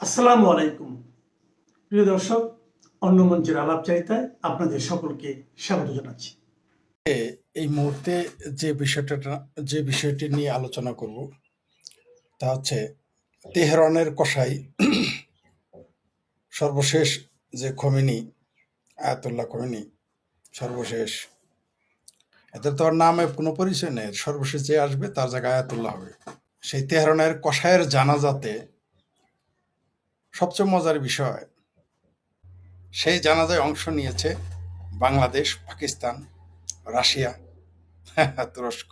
আসসালামু আলাইকুম প্রিয় দর্শক, অন্য মঞ্চের আলাপচারিতায় আপনাদের সকলকে স্বাগত জানাচ্ছি। এই মুহূর্তে যে বিষয়টি নিয়ে আলোচনা করব তা হচ্ছে তেহরানের কসাই সর্বশেষ যে খোমেনি, আয়াতুল্লাহ খোমেনি সর্বশেষ, এদের তো আর নামে কোনো পরিচয় নেই, সর্বশেষ যে আসবে তার জায়গায় আয়াতুল্লাহ হবে। সেই তেহরানের কসাইয়ের জানাজাতে সবচেয়ে মজার বিষয়, সেই জানাজায় অংশ নিয়েছে বাংলাদেশ, পাকিস্তান, রাশিয়া, তুরস্ক।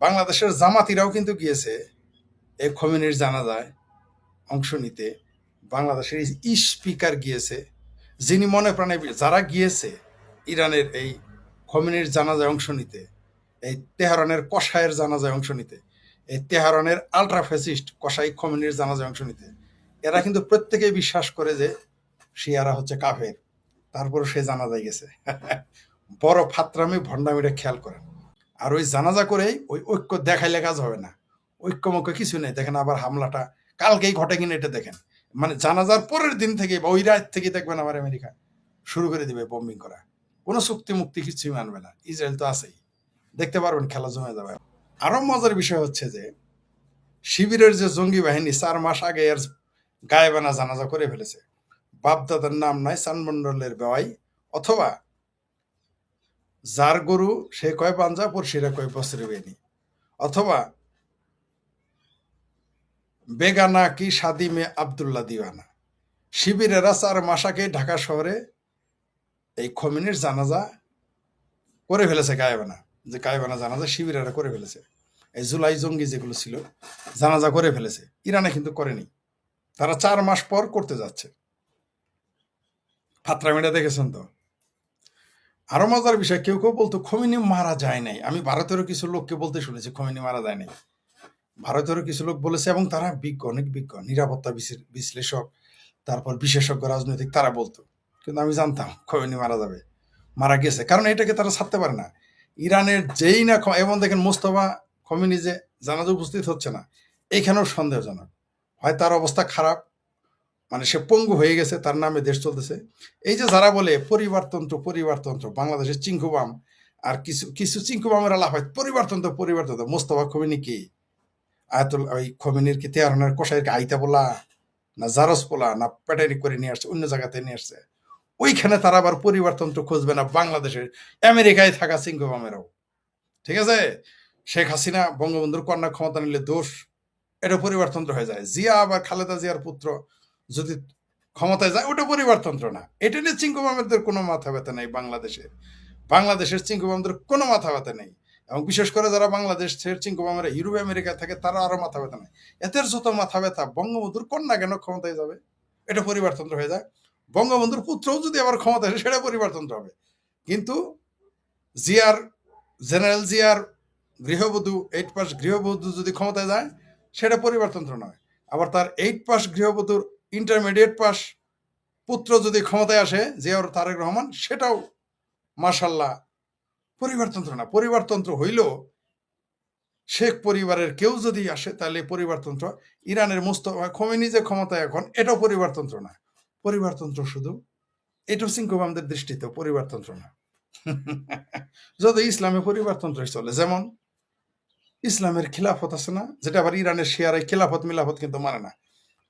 বাংলাদেশের জামাতিরাও কিন্তু গিয়েছে এই খোমেনির জানাজায় অংশ নিতে। বাংলাদেশের স্পিকার গিয়েছে, যিনি মনে প্রাণে, যারা গিয়েছে ইরানের এই খোমেনির জানাজায় অংশ নিতে, এই তেহরানের কসাইয়ের জানাজায় অংশ নিতে, এই তেহরানের আলট্রা ফ্যাসিস্ট কসাই খোমেনির জানাজায় অংশ নিতে, এরা কিন্তু প্রত্যেকেই বিশ্বাস করে যে শিয়ারা হচ্ছে কাফের, তারপরে সে জানাজায় গেছে। বড় ফাত্রামি ভণ্ডামিটা খেয়াল করেন। আর ওই জানাজা করেই ওই ঐক্য দেখাইলে কাজ হবে না, ঐক্যমক্য কিছু নেই। দেখেন আবার হামলাটা কালকেই ঘটে কিনা এটা দেখেন, মানে জানাজার পরের দিন থেকে বা ওই রাত থেকে দেখবেন আবার আমেরিকা শুরু করে দিবে বম্বিং করা। কোনো চুক্তি মুক্তি কিছুই মানবে না, ইসরায়েল তো আছেই, দেখতে পারবেন খেলা জমে যাবে। আরো মজার বিষয় হচ্ছে যে শিবিরের যে জঙ্গি বাহিনী 4 মাস আগে এর গায়েবানা জানাজা করে ফেলেছে। বাপদাদার নাম নাই, সানমন্ডলের বেওয়াই, অথবা যার গরু সে কয় পাঞ্জা পড়শিরা কয় বছরে বেনি, অথবা বেগানা কি শাদি মে আবদুল্লাহ দিওয়ানা। শিবিরেরা 4 মাস আগে ঢাকা শহরে এই খোমেনির জানাজা করে ফেলেছে, গায়েবানা, যে গায়েবানা জানাজা শিবিরেরা করে ফেলেছে। এই জুলাই জঙ্গি যেগুলো ছিল জানাজা করে ফেলেছে, ইরানে কিন্তু করেনি, তারা 4 মাস পর করতে যাচ্ছে। ফাত্রামিটা দেখেছেন তো। আরো মজার বিষয়, কেউ কেউ বলতো খোমেনি মারা যায় নাই। আমি ভারতেরও কিছু লোককে বলতে শুনেছি খোমেনি মারা যায় নাই। ভারতেরও কিছু লোক বলেছে, এবং তারা বিজ্ঞ, অনেক বিজ্ঞ, নিরাপত্তা বিশ্লেষক, তারপর বিশেষজ্ঞ রাজনৈতিক, তারা বলতো। কিন্তু আমি জানতাম খোমেনি মারা যাবে, মারা গেছে, কারণ এটাকে তারা ছাড়তে পারে না। ইরানের যেই না, এবং দেখেন মোস্তফা খোমেনি যে জানাজা উপস্থিত হচ্ছে না, এইখানেও সন্দেহজনক। হয় তার অবস্থা খারাপ, মানে সে পঙ্গু হয়ে গেছে, তার নামে দেশ চলতেছে। এই যে যারা বলে পরিবারতন্ত্র, বাংলাদেশের চিঙ্কুবাম আর কিছু কিছু চিঙ্কুবামের আলাপ হয়, পরিবারতন্ত্র। মোস্তফা খোমেনি কি আয়াতুল ওই খোমেনির কি তেহরানের কসাইকে আইতা বলা, না জারস পোলা, না প্যাটারি করে নিয়ে আসছে, অন্য জায়গাতে নিয়ে আসছে? ওইখানে তারা আবার পরিবারতন্ত্র খুঁজবে না বাংলাদেশের, আমেরিকায় থাকা চিঙ্কুবামেরাও। ঠিক আছে, শেখ হাসিনা বঙ্গবন্ধুর কন্যা ক্ষমতা নিলে দোষ, এটা পরিবারতন্ত্র হয়ে যায়। জিয়া আবার খালেদা জিয়ার পুত্র যদি ক্ষমতায় যায়, ওটা পরিবারতন্ত্র না। এটা নিয়ে চিঙ্কুবামদের কোনো মাথা ব্যথা নেই। বাংলাদেশের চিঙ্কুবামদের কোনো মাথা ব্যথা নেই, এবং বিশেষ করে যারা বাংলাদেশের চিঙ্কুবামেরা ইউরোপ আমেরিকা থাকে, তারা আরো মাথা ব্যথা নেই। এদের যত মাথা ব্যথা, বঙ্গবন্ধুর কন্যা কেন ক্ষমতায় যাবে, এটা পরিবারতন্ত্র হয়ে যায়। বঙ্গবন্ধুর পুত্রও যদি আবার ক্ষমতা আসে, সেটা পরিবারতন্ত্র হবে। কিন্তু জিয়ার, জেনারেল জিয়ার গৃহবধূ, 8 পাস গৃহবধূ যদি ক্ষমতায় যায়, সেটা পরিবারতন্ত্র নয়। আবার তার 8 পাস গৃহবধূর ইন্টারমিডিয়েট পাস পুত্র যদি ক্ষমতায় আসে, জিয়াউর তারেক রহমান, সেটাও মাশাল্লাহ পরিবারতন্ত্র না। পরিবারতন্ত্র হইল শেখ পরিবারের কেউ যদি আসে, তাহলে পরিবারতন্ত্র। ইরানের মোস্তফা খোমেনি যে ক্ষমতায় এখন, এটাও পরিবারতন্ত্র না। পরিবারতন্ত্র শুধু এটাও চিঙ্কুবামদের দৃষ্টিতে পরিবারতন্ত্র না। যদি ইসলামে পরিবারতন্ত্র চলে, যেমন ইসলামের খিলাফত আছে না, যেটা আবার ইরানের শিয়ারা খিলাফত মিলাফত কিন্তু মানে না।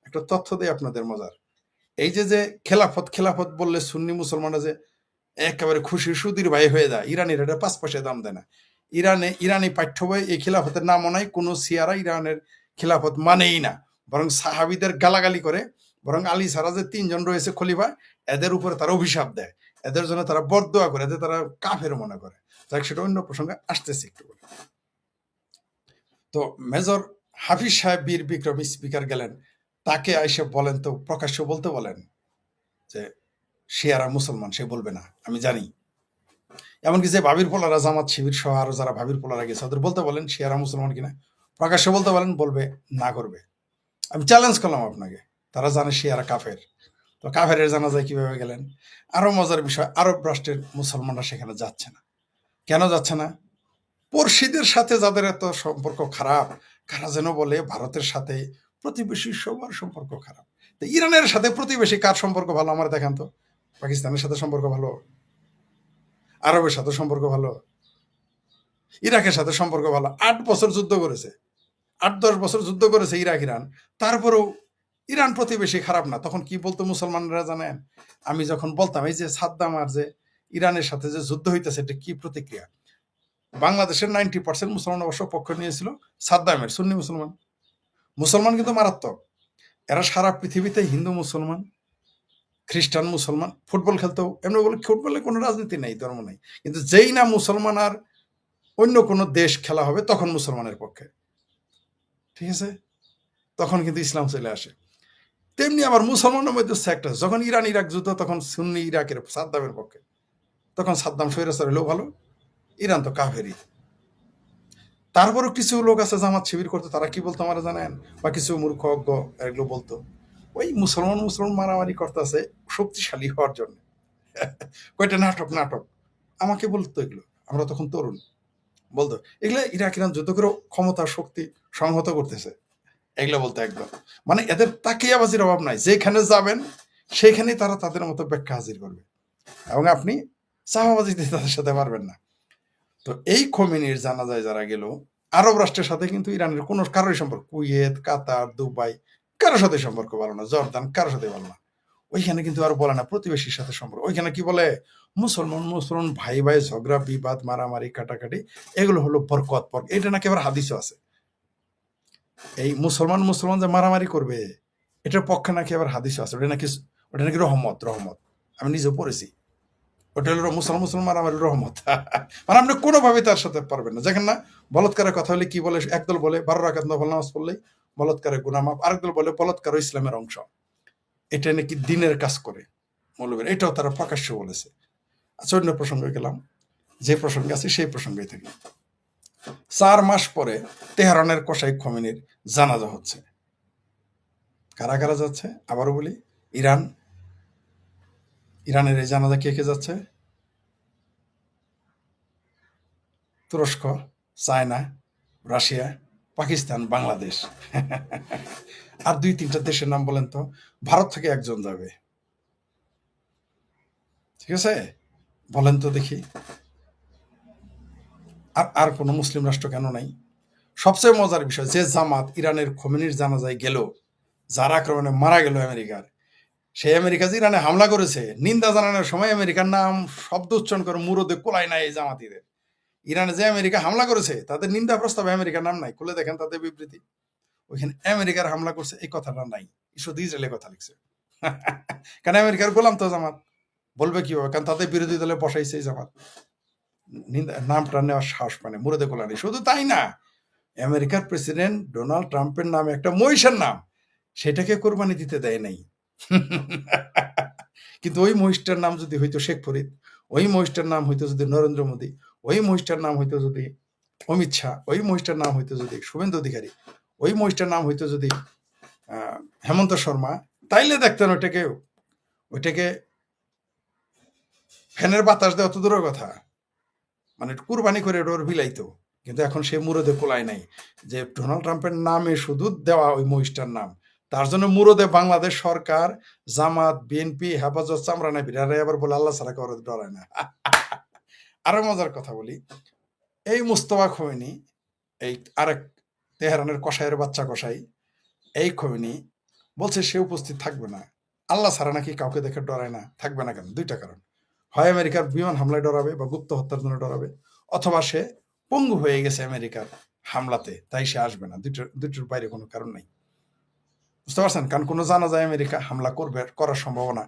একটা তথ্য দেই আপনাদের মজার। এই যে খেলাফত বললে সুন্নি মুসলমানরা যে একেবারে খুশি সুদীর ভাই হয়ে যায়, ইরানির এটা 5 পয়সা দাম দেয় না। ইরানি পাঠ্য বই এই খিলাফতের নামও নাই, কোনো শিয়ারা ইরানের খিলাফত মানেই না, বরং সাহাবিদের গালাগালি করে, বরং আলী ছাড়া যে 3 জন রয়েছে খলিফা, এদের উপরে তারা অভিশাপ দেয়, এদের জন্য তারা বদদোয়া করে, এদের তারা কাফের মনে করে। যাক, সেটা অন্য প্রসঙ্গে আসতেছে একটু বলে। তো মেজর হাফিজ সাহেব বীর বিক্রম স্পিকার গেলেন, তাকে আইসে বলেন, তো প্রকাশ্য বলতে বলেন যে শিয়ারা মুসলমান, সে বলবে না, আমি জানি। এমনকি যে ভাবির পোলারা, জামাত শিবির সহ আরো যারা ভাবির পোলারা গেছে, ওদের বলতে বলেন শিয়ারা মুসলমান কিনা, প্রকাশ্য বলতে বলেন, বলবে না, করবে। আমি চ্যালেঞ্জ করলাম আপনাকে, তারা জানে শিয়ারা কাফের। তো কাফের জানা যায় কিভাবে গেলেন? আরো মজার বিষয়, আরব রাষ্ট্রের মুসলমানরা সেখানে যাচ্ছে না। কেন যাচ্ছে না? পড়শিদের সাথে যাদের এত সম্পর্ক খারাপ, কারা যেন বলে ভারতের সাথে প্রতিবেশী সবার সম্পর্ক খারাপ, তো ইরানের সাথে প্রতিবেশী কার সম্পর্ক ভালো আমার দেখান তো। পাকিস্তানের সাথে সম্পর্ক ভালো, আরবের সাথে সম্পর্ক ভালো, ইরাকের সাথে সম্পর্ক ভালো। 8 বছর যুদ্ধ করেছে, 8-10 বছর যুদ্ধ করেছে ইরাক ইরান, তারপরেও ইরান প্রতিবেশী খারাপ না। তখন কি বলতো মুসলমানরা জানেন? আমি যখন বলতাম এই যে সাদ্দাম আর যে ইরানের সাথে যে যুদ্ধ হইতেছে, এটা কি প্রতিক্রিয়া? বাংলাদেশের 90% মুসলমান অবশ্য পক্ষ নিয়েছিল সাদ্দামের, সুন্নি মুসলমান। মুসলমান কিন্তু মারাত্মক। এরা সারা পৃথিবীতে হিন্দু মুসলমান, খ্রিস্টান মুসলমান, ফুটবল খেলতেও এমনি বলে, ফুটবলে কোনো রাজনীতি নেই, ধর্ম নেই, কিন্তু যেই না মুসলমান আর অন্য কোনো দেশ খেলা হবে তখন মুসলমানের পক্ষে, ঠিক আছে? তখন কিন্তু ইসলাম চলে আসে। তেমনি আবার মুসলমানের মধ্যে সেক্ট আছে। যখন ইরান ইরাক যুদ্ধ, তখন সুন্নি ইরাকের সাদ্দামের পক্ষে, তখন সাদ্দাম স্বৈরাচার হলেও ভালো, ইরান তো কাফেরি। তারপরও কিছু লোক আছে জামাত শিবির করতো, তারা কি বলতো আমার জানেন? বা কিছু মূর্খ অজ্ঞ এগুলো বলতো, ওই মুসলমান মুসলমান মারামারি করতেছে শক্তিশালী হওয়ার জন্য। কয়টা নাটক নাটক আমাকে বলতো এগুলো, আমরা তখন তরুণ, বলতো এগুলো ইরাক ইরান যুদ্ধ করে ক্ষমতা শক্তি সংহত করতেছে, এগুলো বলতো একদম। মানে এদের তাকিয়াবাজির অভাব নাই, যেখানে যাবেন সেখানেই তারা তাদের মতো ব্যাখ্যা হাজির করবে, এবং আপনি চাপাবাজিতে তাদের সাথে পারবেন না। তো এই খোমেনির জানাজায় যারা গেল, আরব রাষ্ট্রের সাথে কিন্তু ইরানের কোনো কারোর সম্পর্ক, কুয়েত, কাতার, দুবাই, কারোর সাথে সম্পর্ক ভালো না, জর্দান কারোর সাথে ভালো না। ওইখানে কিন্তু আর বলে না প্রতিবেশীর সাথে সম্পর্ক, ওইখানে কি বলে? মুসলমান মুসলমান ভাই ভাই ঝগড়া বিবাদ মারামারি কাটাকাটি, এগুলো হলো বরকত বরকত। এটা নাকি আবার হাদিসও আছে, এই মুসলমান মুসলমান যে মারামারি করবে এটার পক্ষে নাকি আবার হাদিসও আছে। ওটা নাকি রহমত রহমত, আমি নিজেও পড়েছি। ওটা হলো মুসলমান মুসলমান মারামারি রহমত। মানে আপনি কোনোভাবে তার সাথে পারবেন না। দেখেন না, বলৎকারের কথা হলে কি বলে? একদল বলে 12 রাকাত নফল নামাজ পড়লেই বলৎকারের গুনাহ মাফ, আরেকদল বলে বলৎকার ইসলামের অংশ, এটা নাকি দিনের কাজ করে মৌলবীরা, এটাও তারা প্রকাশ্য বলেছে। আচ্ছা, অন্য প্রসঙ্গে গেলাম, যে প্রসঙ্গে আছে সেই প্রসঙ্গেই থাকি। 4 মাস পরে তেহরানের কসাই খোমেনির জানাজা হচ্ছে। কারা কারা যাচ্ছে আবারও বলি? ইরান, ইরানের এই জানাজা কে কে যাচ্ছে? তুরস্ক, চায়না, রাশিয়া, পাকিস্তান, বাংলাদেশ। আর 2-3টা দেশের নাম বলেন তো। ভারত থেকে একজন যাবে, ঠিক আছে? বলেন তো দেখি, আর আর কোনো মুসলিম রাষ্ট্র কেন নাই? সবচেয়ে মজার বিষয়, যে জামাত ইরানের খোমেনির জানাজায় গেল, যার আক্রমণে মারা গেল আমেরিকার, সেই আমেরিকা যে ইরানে হামলা করেছে, নিন্দা জানানোর সময় আমেরিকার নাম শব্দ উচ্চারণ করে মুরদে কোলায় নাই এই জামাতিদের। ইরানে যে আমেরিকা হামলা করেছে তাদের নিন্দা প্রস্তাবে আমেরিকার নাম নাই, খুলে দেখেন তাদের বিবৃতি, ওইখানে আমেরিকার হামলা করছে এই কথাটা নাই, শুধু ইসরায়েলের কথা লিখছে। কারণ আমেরিকার গোলাম তো জামাত, বলবে কিভাবে? কারণ তাদের বিরোধী দলে বসাইছে এই জামাত, নামটা নেওয়ার সাহস মানে মুরদে কোলা নেই। শুধু তাই না, আমেরিকার প্রেসিডেন্ট ডোনাল্ড ট্রাম্পের নামে একটা মহিষের নাম, সেটাকে কোরবানি দিতে দেয় নাই। কিন্তু ওই মহিষটার নাম যদি হইতো শেখ ফরিদ, ওই মহিষটার নাম হইতো যদি নরেন্দ্র মোদী, ওই মহিষটার নাম হইতো যদি অমিত শাহ, ওই মহিষটার নাম হইতো যদি শুভেন্দু অধিকারী, ওই মহিষটার নাম হইতো যদি হেমন্ত শর্মা, তাইলে দেখতেন ওইটাকে ওইটাকে ফ্যানের বাতাস দেওয়া তো দূরের কথা, মানে কুরবানি করে ওর বিলাইতো। কিন্তু এখন সে মুরদে কোলায় নাই, যে ডোনাল্ড ট্রাম্পের নামে শুধু দেওয়া ওই মহিষটার নাম, তার জন্য মুরদে বাংলাদেশ সরকার, জামাত, বিএনপি, হেফাজত, চামড়া নাবির, আর আবার বলে আল্লাহ ছাড়া কারো ডরায় না। আরো মজার কথা বলি, এই মুস্তফা খোমেনি, এই আরেক তেহরানের কসাইয়ের বাচ্চা কসাই, এই খোমেনি বলছে সে উপস্থিত থাকবে না। আল্লাহ ছাড়া নাকি কাউকে দেখে ডরায় না। থাকবে না কেন? 2টা কারণ, হয় আমেরিকার বিমান হামলায় ডরাবে বা গুপ্ত হত্যার জন্য ডরাবে, অথবা সে পঙ্গু হয়ে গেছে আমেরিকার হামলাতে, তাই সে আসবে না। দুটোর বাইরে কোনো কারণ নাই, বুঝতে পারছেন? কারণ কোনো জানা যায় আমেরিকা হামলা করবে, করার সম্ভাবনা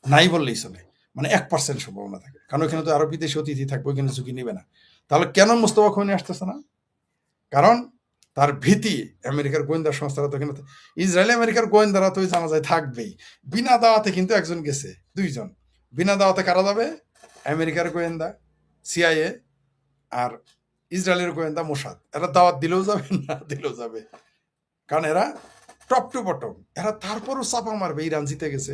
নাই বললেই চলে, মানে 1% সম্ভাবনা থাকে, কারণ ওইখানে তো আরো বিদেশি অতিথি থাকবে, ওইখানে ঝুঁকি নিবে না। তাহলে কেন মুস্তফা খোমেনি আসতেছে না? কারণ তার ভীতি আমেরিকার গোয়েন্দা সংস্থারা তো এখানে, ইসরায়েল আমেরিকার গোয়েন্দারা তো জানা যায় থাকবেই। বিনা দাওয়াতে কিন্তু একজন গেছে, 2জন। বিনা দাওয়াতে কারা যাবে? আমেরিকার গোয়েন্দা সিআইএ আর ইসরায়েলের গোয়েন্দা মোসাদ। এরা দাওয়াত দিলেও যাবে, না দিলেও যাবে, কারণ এরা টপ টু বটম। এরা তারপরও চাপা মারবে ইরান জিতে গেছে।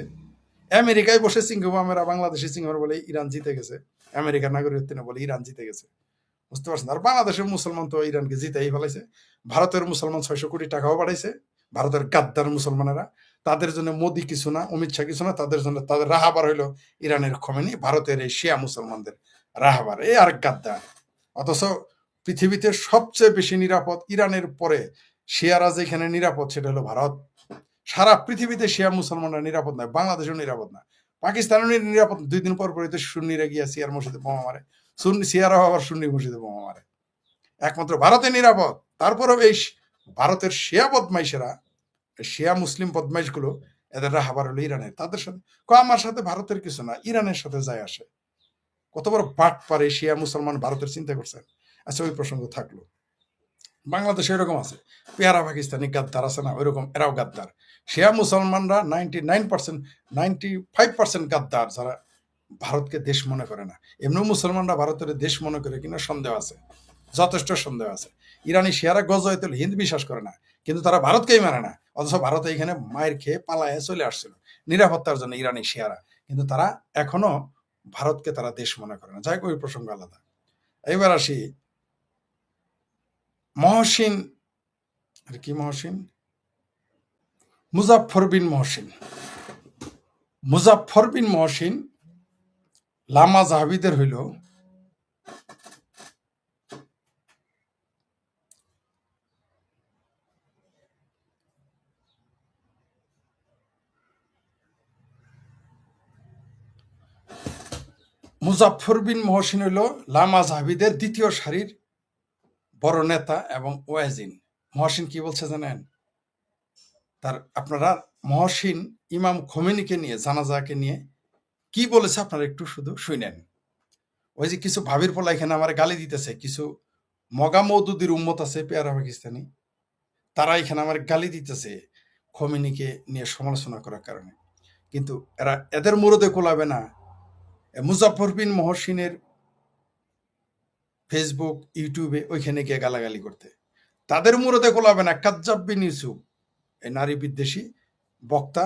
আমেরিকায় বসে সিংহবামেরা বাংলাদেশে সিংহর বলে ইরান জিতে গেছে, আমেরিকার নাগরিকত্ব বলে ইরান জিতে গেছে, বুঝতে পারছেন? আর বাংলাদেশের মুসলমান তো ইরানকে জিতেই ফেলাইছে। ভারতের মুসলমান 600 কোটি টাকাও বাড়াইছে, ভারতের গাদ্দার মুসলমানেরা। তাদের জন্য মোদি কিছু না, অমিত শাহ কিছু না, তাদের জন্য তাদের রাহাবার হইলো ইরানের খোমেনি, ভারতের এই শিয়া মুসলমানদের রাহাবার, এই আরেক গাদ্দার। অথচ পৃথিবীতে সবচেয়ে বেশি নিরাপদ ইরানের পরে শিয়ারা যেখানে নিরাপদ সেটা হলো ভারত। সারা পৃথিবীতে শিয়া মুসলমানরা নিরাপদ নয়, বাংলাদেশও নিরাপদ না, পাকিস্তানও নিরাপদ। 2 দিন পর পরই তো সুন্নিরা গিয়া সিয়ার মসজিদে বোমা মারে, সিয়ারাও আবার সুন্নি মসজিদে বোমা মারে। একমাত্র ভারতে নিরাপদ। তারপরেও এই ভারতের শিয়া বদমাইশেরা, শিয়া মুসলিম বদমাইশগুলো, এদের রাহাবার হলো ইরানের। তাদের সাথে আমার সাথে ভারতের কিছু না, ইরানের সাথে যায় আসে। কত বড় বাট পারে শিয়া মুসলমান ভারতের, চিন্তা করছেন? আচ্ছা, ওই প্রসঙ্গ থাকলো। বাংলাদেশে এরকম আছে, পেয়ারা পাকিস্তানি গাদ্দার আছে না, ওইরকম এরাও গাদ্দার। শিয়া মুসলমানরা 99%, 95% গাদ্দার, যারা ভারতকে দেশ মনে করে না। এমনি মুসলমানরা ভারতের দেশ মনে করে কিনা সন্দেহ আছে, যথেষ্ট সন্দেহ আছে। ইরানি শিয়ারা গজওয়াতুল হিন্দ বিশ্বাস করে না, কিন্তু তারা ভারতকেই মানে না। অথচ ভারতে এখানে মায়ের খেয়ে পালায় চলে আসছিল নিরাপত্তার জন্য ইরানি শিয়ারা, কিন্তু তারা এখনো ভারতকে তারা দেশ মনে করে না। যাই হোক, ওই প্রসঙ্গ আলাদা। এবার আসি মহসিন, আর কি মহসিন, মুজাফফর বিন মহসিন। মুজাফফর বিন মহসিন লামা জাহাবিদের হইল মুজাফফর বিন মহসিন হইল লামা জাহাবিদের দ্বিতীয় সারির বড় নেতা এবং ওয়াজিন। মহসিন কি বলছে জানেন? আপনারা মহসিন ইমাম খোমেনিকে নিয়ে, জানাজাকে নিয়ে কি বলেছে আপনারা একটু শুধু শুনেন। ওই যে কিছু ভাবির পোলা এখানে আমার গালি দিতেছে, কিছু মগা মৌদুদির উম্মত আছে পেয়ারা পাকিস্তানি, তারা এখানে আমার গালি দিতেছে খোমেনিকে নিয়ে সমালোচনা করার কারণে। কিন্তু এদের মুরদে কোলাবে না মুজাফফর বিন মহসিনের ফেসবুক, ইউটিউবে ওইখানে গিয়ে গালাগালি করতে। তাদের মুরদে কোলাবে না কাজ্জাব বিন ইউসুফ, এই নারী বিদ্বেষী বক্তা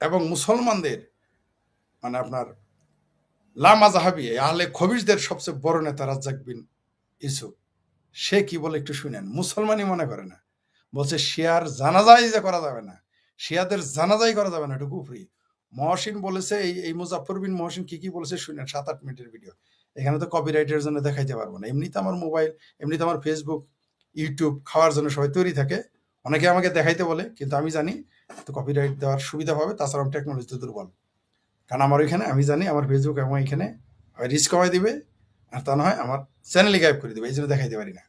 এবং মুসলমানদের মানে আপনার লামা জাহাবি আহলে খবিশদের সবচেয়ে বড় নেতা রাজ্জাক বিন ইউসুফ, সে কি বলে একটু শুনেন। মুসলমানই মনে করে না, বলছে শিয়ার জানাজাই যে করা যাবে না, শিয়াদের জানাজাই করা যাবে না, এটা কুফরি। মহসিন বলেছে, এই মুজাফফর বিন মহসিন কি বলেছে শুনেন, 7-8 মিনিটের ভিডিও। এখানে তো কপিরাইটের জন্য দেখাইতে পারবো না। এমনিতে আমার মোবাইল, এমনিতে আমার ফেসবুক, ইউটিউব খাওয়ার জন্য সবাই তৈরি থাকে, অনেকে আমাকে দেখাইতে বলে, কিন্তু আমি জানি তো কপিরাইট দেওয়ার সুবিধা পাবে, তাছাড়া আমি টেকনোলজিতে দুর্বল। কারণ আমার ওইখানে আমি জানি আমার ফেসবুক এবং এখানে রিস্ক কমাই দিবে, আর তা না হয় আমার চ্যানেলে গায়েব করে দিবে, এই জন্য দেখাইতে পারি না।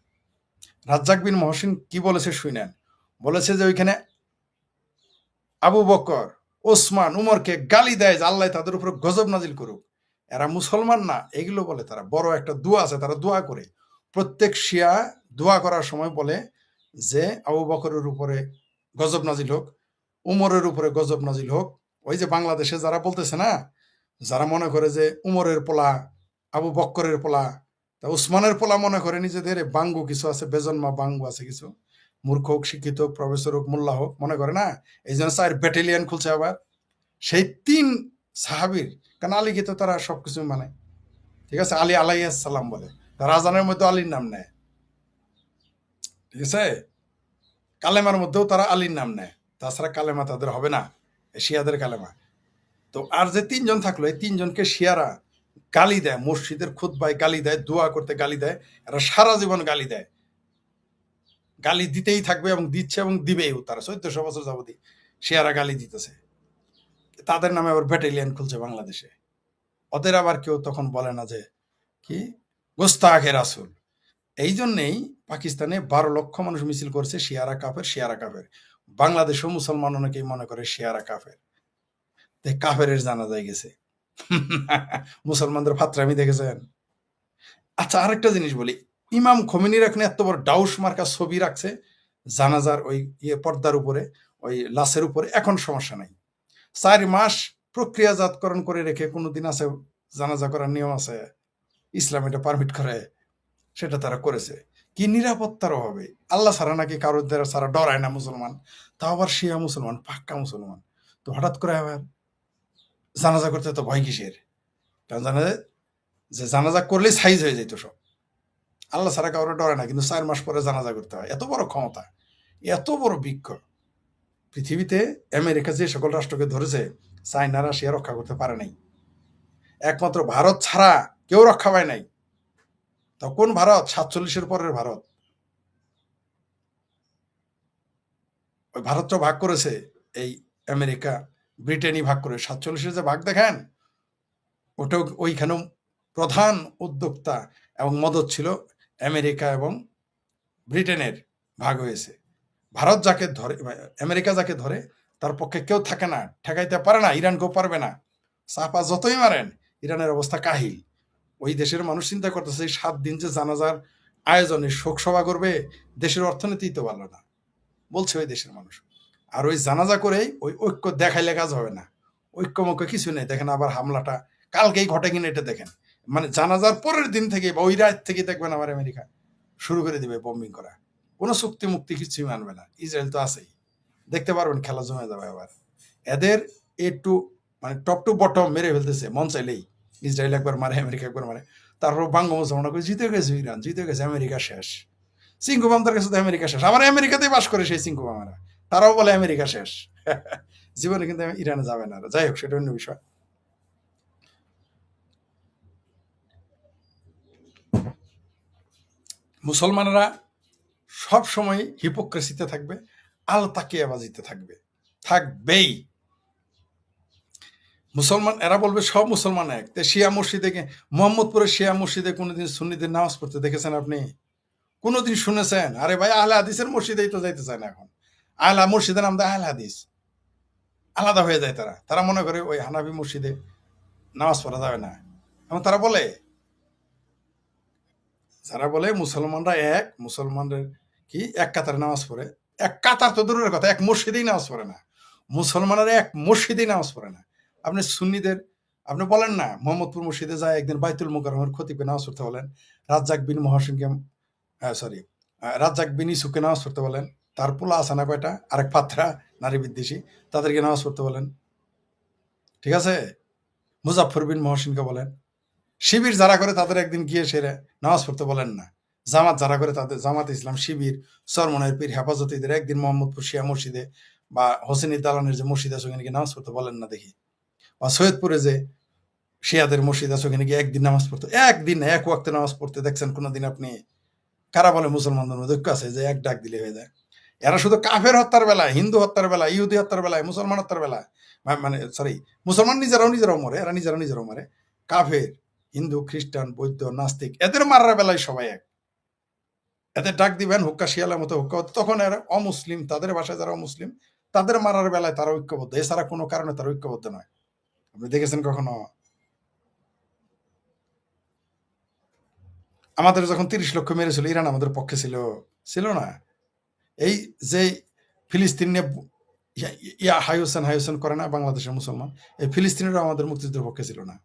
রাজ্জাক বিন মহসিন কি বলেছে শুনেন। বলেছে যে ওইখানে আবু বকর, ওসমান, উমরকে গালি দেয় যে আল্লাহ তাদের উপরে গজব নাজিল করুক। এরা মুসলমান না, এগুলো বলে। তারা বড় একটা দোয়া আছে, তারা দোয়া করে। প্রত্যেক শিয়া দোয়া করার সময় বলে যে আবু বকরের উপরে গজব নাজিল হোক, উমরের উপরে গজব নাজিল হোক। ওই যে বাংলাদেশে যারা বলতেছে না, যারা মনে করে যে উমরের পোলা, আবু বক্করের পোলা, তা উসমানের পোলা মনে করে নিজেদের বাঙ্গু কিছু আছে, বেজন্মা বাঙ্গু আছে কিছু, মূর্খ হোক, শিক্ষিত হোক, প্রফেসর হোক, মোল্লা হোক, মনে করে না। এই জন্য 4 ব্যাটালিয়ান খুলছে আবার সেই 3 সাহাবীর। কারণ আলীকে তো তারা সবকিছু মানে, ঠিক আছে, আলী আলাইহিস সালাম বলে, তারা আজানের মধ্যে আলীর নাম নেয়, ঠিক আছে, কালেমার মধ্যেও তারা আলীর নাম নেয়। তাছাড়া কালেমা তাদের হবে না, শিয়াদের কালেমা। তো আর যে 3 জন থাকলো, এই 3 জনকে শিয়ারা গালি দেয়, মসজিদের খুতবায় গালি দেয়, দোয়া করতে গালি দেয়, এরা সারা জীবন গালি দেয়, গালি দিতেই থাকবে এবং দিচ্ছে এবং দিবেও। তারা 1400 বছর যাবতীয় শিয়ারা গালি দিতেছে। তাদের নামে আবার ব্যাটালিয়ান খুলছে বাংলাদেশে। ওদের আবার কেউ তখন বলে না যে কি গোস্তাখে রাসূল। এই জন্যেই পাকিস্তানে 12 লক্ষ মানুষ মিছিল করছে শিয়ারা কাফের, শিয়ারা কাফের। বাংলাদেশেও মুসলমান অনেকেই মনে করে শিয়ারা কাফের, তাই কাফের জানাজায় গেছে। মুসলমানদের ফাত্রামি দেখেছেন? আচ্ছা, আরেকটা জিনিস বলি, ইমাম খোমেনির এখন এত বড় ডাউস মার্কা ছবি রাখছে জানাজার ওই পর্দার উপরে, ওই লাশের উপরে। এখন সমস্যা নাই, 4 মাস প্রক্রিয়াজাতকরণ করে রেখে কোনোদিন আছে জানাজা করার নিয়ম আছে, ইসলাম এটা পারমিট করে, সেটা তারা করেছে। কি নিরাপত্তার অভাবে, আল্লাহ ছাড়া নাকি কারোর দ্বারা ছাড়া ডরায় না মুসলমান, তাও আবার শিয়া মুসলমান, পাক্কা মুসলমান। তো হঠাৎ করে আবার জানাজা করতে তো ভয় কিসের? কারণ জানা যায় যে জানাজা করলেই সাইজ হয়ে যেত সব। আল্লাহ ছাড়া কাউরে ডরে না, কিন্তু 4 মাস পরে জানাজা করতে হয়। এত বড় ক্ষমতা, এত বড় বিজ্ঞ, পৃথিবীতে আমেরিকা যে সকল রাষ্ট্রকে ধরেছে, চায়না রাশিয়া রক্ষা করতে পারে নাই। একমাত্র ভারত ছাড়া কেউ রক্ষা পায় নাই। তো কোন ভারত? 47-এর পরের ভারত। ওই ভারতটা ভাগ করেছে এই আমেরিকা, ব্রিটেনই ভাগ করে। 47-এর যে ভাগ দেখেন, ওটাও ওইখানেও প্রধান উদ্যোক্তা এবং মদত ছিল আমেরিকা এবং ব্রিটেনের। ভাগ হয়েছে। ভারত যাকে ধরে, আমেরিকা যাকে ধরে, তার পক্ষে কেউ থাকে না, ঠেকাইতে পারে না, ইরানকেও পারবে না। চাপা যতই মারেন, ইরানের অবস্থা কাহিল। ওই দেশের মানুষ চিন্তা করতেছে 7 দিন যে জানাজার আয়োজনে শোক সভা করবে, দেশের অর্থনীতি তো ভালো না বলছে ওই দেশের মানুষ। আর ওই জানাজা করেই ওই ঐক্য দেখাইলে কাজ হবে না। ঐক্যমক্য কিছু নেই। দেখেন আবার হামলাটা কালকেই ঘটে কিনা এটা দেখেন। মানে জানাজার পরের দিন থেকে বা ওই রাত থেকে দেখবেন আবার আমেরিকা শুরু করে দিবে বম্বিং করা। কোনো চুক্তি মুক্তি কিছুই মানবে না। ইসরায়েল তো আছেই, দেখতে পারবেন খেলা জমে যাবে আবার। এদের একটু মানে টপ টু বটম মেরে ফেলতেছে মন চাইলেই। ইসরায়েল একবার মারে, আমেরিকা একবার মারে। তারপর বাঙ্গ মুসলমান করে জিতে গেছে, ইরান জিতে গেছে, আমেরিকা শেষ। সিঙ্কুবামদের কাছে তো আমেরিকা শেষ। আবার আমেরিকাতেই বাস করে সেই সিঙ্কুবামেরা, তারাও বলে আমেরিকা শেষ। জীবনে কিন্তু ইরানে যাবে না। যাই হোক, সেটা অন্য বিষয়। মুসলমানরা সব সময় হিপোক্রেসিতে থাকবে, আল তাকিয়াবাজিতে থাকবে, থাকবেই। মুসলমান এরা বলবে সব মুসলমান এক। শিয়া মসজিদে, মোহাম্মদপুরের শিয়া মসজিদে কোনোদিন সুন্নিদের নামাজ পড়তে দেখেছেন আপনি? কোনোদিন শুনেছেন? আরে ভাই, আহলে হাদিসের মসজিদেই তো যাইতে চায় না এখন। আহলা মসজিদের নাম দেয় আহলে হাদিস, আলাদা হয়ে যায় তারা। তারা মনে করে ওই হানাফি মসজিদে নামাজ পড়া যাবে না। এবং তারা বলে, যারা বলে মুসলমানরা এক, মুসলমানদের কি এক কাতারে নামাজ পড়ে, এক কাতার তো দূরের কথা, এক মসজিদেই নামাজ পড়ে না। মুসলমানেরা এক মসজিদেই নামাজ পড়ে না। আপনি সুন্নিদের, আপনি বলেন না মোহাম্মদপুর মসজিদে যায় একদিন বাইতুল মুকাররমের খতিবকে নামাজ পড়তে বলেন, রাজ্জাক বিন মহাসিনকে, রাজ্জাক বিন ইসুকে নামাজ পড়তে বলেন, তার পোলা আছে না কয়টা, আরেক পাত্রা নারী বিদ্বেষী, তাদেরকে নামাজ পড়তে বলেন। ঠিক আছে? মুজাফফর বিন মহসিনকে বলেন। শিবির যারা করে তাদের একদিন গিয়ে সেরে নামাজ পড়তে বলেন না। জামাত যারা করে তাদের, জামাত ইসলাম, শিবির, চরমনের পীর, হেফাজতীদের একদিন মোহাম্মদপুর শিয়া মসজিদে বা হোসেনি দালানের যে মসজিদ আছে ওখানে গিয়ে নামাজ পড়তে বলেন না দেখি। বা সৈয়দপুরে যে শিয়াদের মসজিদ আছে ওখানে গিয়ে একদিন নামাজ পড়তে, একদিন এক ওয়াক্তে নামাজ পড়তে দেখছেন কোনোদিন আপনি? কারা বলে মুসলমানদের মধ্যে ঐক্য আছে যে এক ডাক দিলে হয়ে যায়? এরা শুধু কাফের হত্যার বেলায়, হিন্দু হত্যার বেলায়, ইহুদি হত্যার বেলায়, মুসলমান হত্যার বেলায়, মানে সরি, মুসলমান নিজেরাও মরে, এরা নিজেরাও মরে। কাফের, হিন্দু, খ্রিস্টান, বৌদ্ধ, নাস্তিক, এদের মারার বেলায় সবাই এক। এদের ডাক দিবেন হুক্কা শিয়ালের মতো হুক্কা, তখন এরা অমুসলিম, তাদের ভাষায় যারা অমুসলিম, তাদের মারার বেলায় তারা ঐক্যবদ্ধ। এছাড়া কোনো কারণে তারা ঐক্যবদ্ধ নয়। আপনি দেখেছেন কখনো? আমাদের যখন 30 লক্ষ মেরেছিল, ইরান আমাদের পক্ষে ছিল না? এই যে ফিলিস্তিন নিয়ে হাই হোসেন করে না বাংলাদেশের মুসলমান, এই ফিলিস্তিনিরা আমাদের মুক্তিযুদ্ধের পক্ষে ছিল না।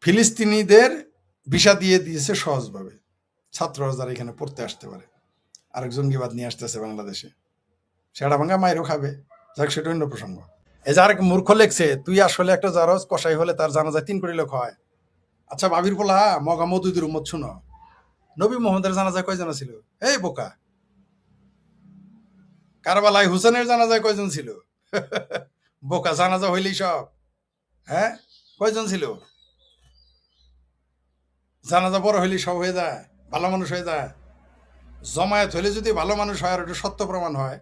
ফিলিস্তিনিদের ভিসা দিয়ে দিয়েছে সহজভাবে, ছাত্ররা যারা এখানে পড়তে আসতে পারে। আরেক জঙ্গিবাদ নিয়ে আসতেছে বাংলাদেশে, সেটা ভাঙ্গা মায়েরও খাবে। যাক, সেটা অন্য প্রসঙ্গ। এই যে আরেক মূর্খ লেখছে, তুই আসলে একটা জারজ কসাই হলে তার জানাজায় 3 কোটি লোক হয়। আচ্ছা ভাবির পোলা, মগা মদুদের উম্মত শুনো, নবী মোহাম্মদের জানাজায় কয়জন ছিল? এই বোকা, কারবালায় হুসেনের জানাজায় কয়জন ছিল? বোকা, জানাজা হইলেই সব? হ্যাঁ, কয়জন ছিল? জানাজা বড় হইলেই সব হয়ে যায়, ভালো মানুষ হয়ে যায়? জমায়েত হইলে যদি ভালো মানুষ হয় আর ওটা সত্য প্রমাণ হয়,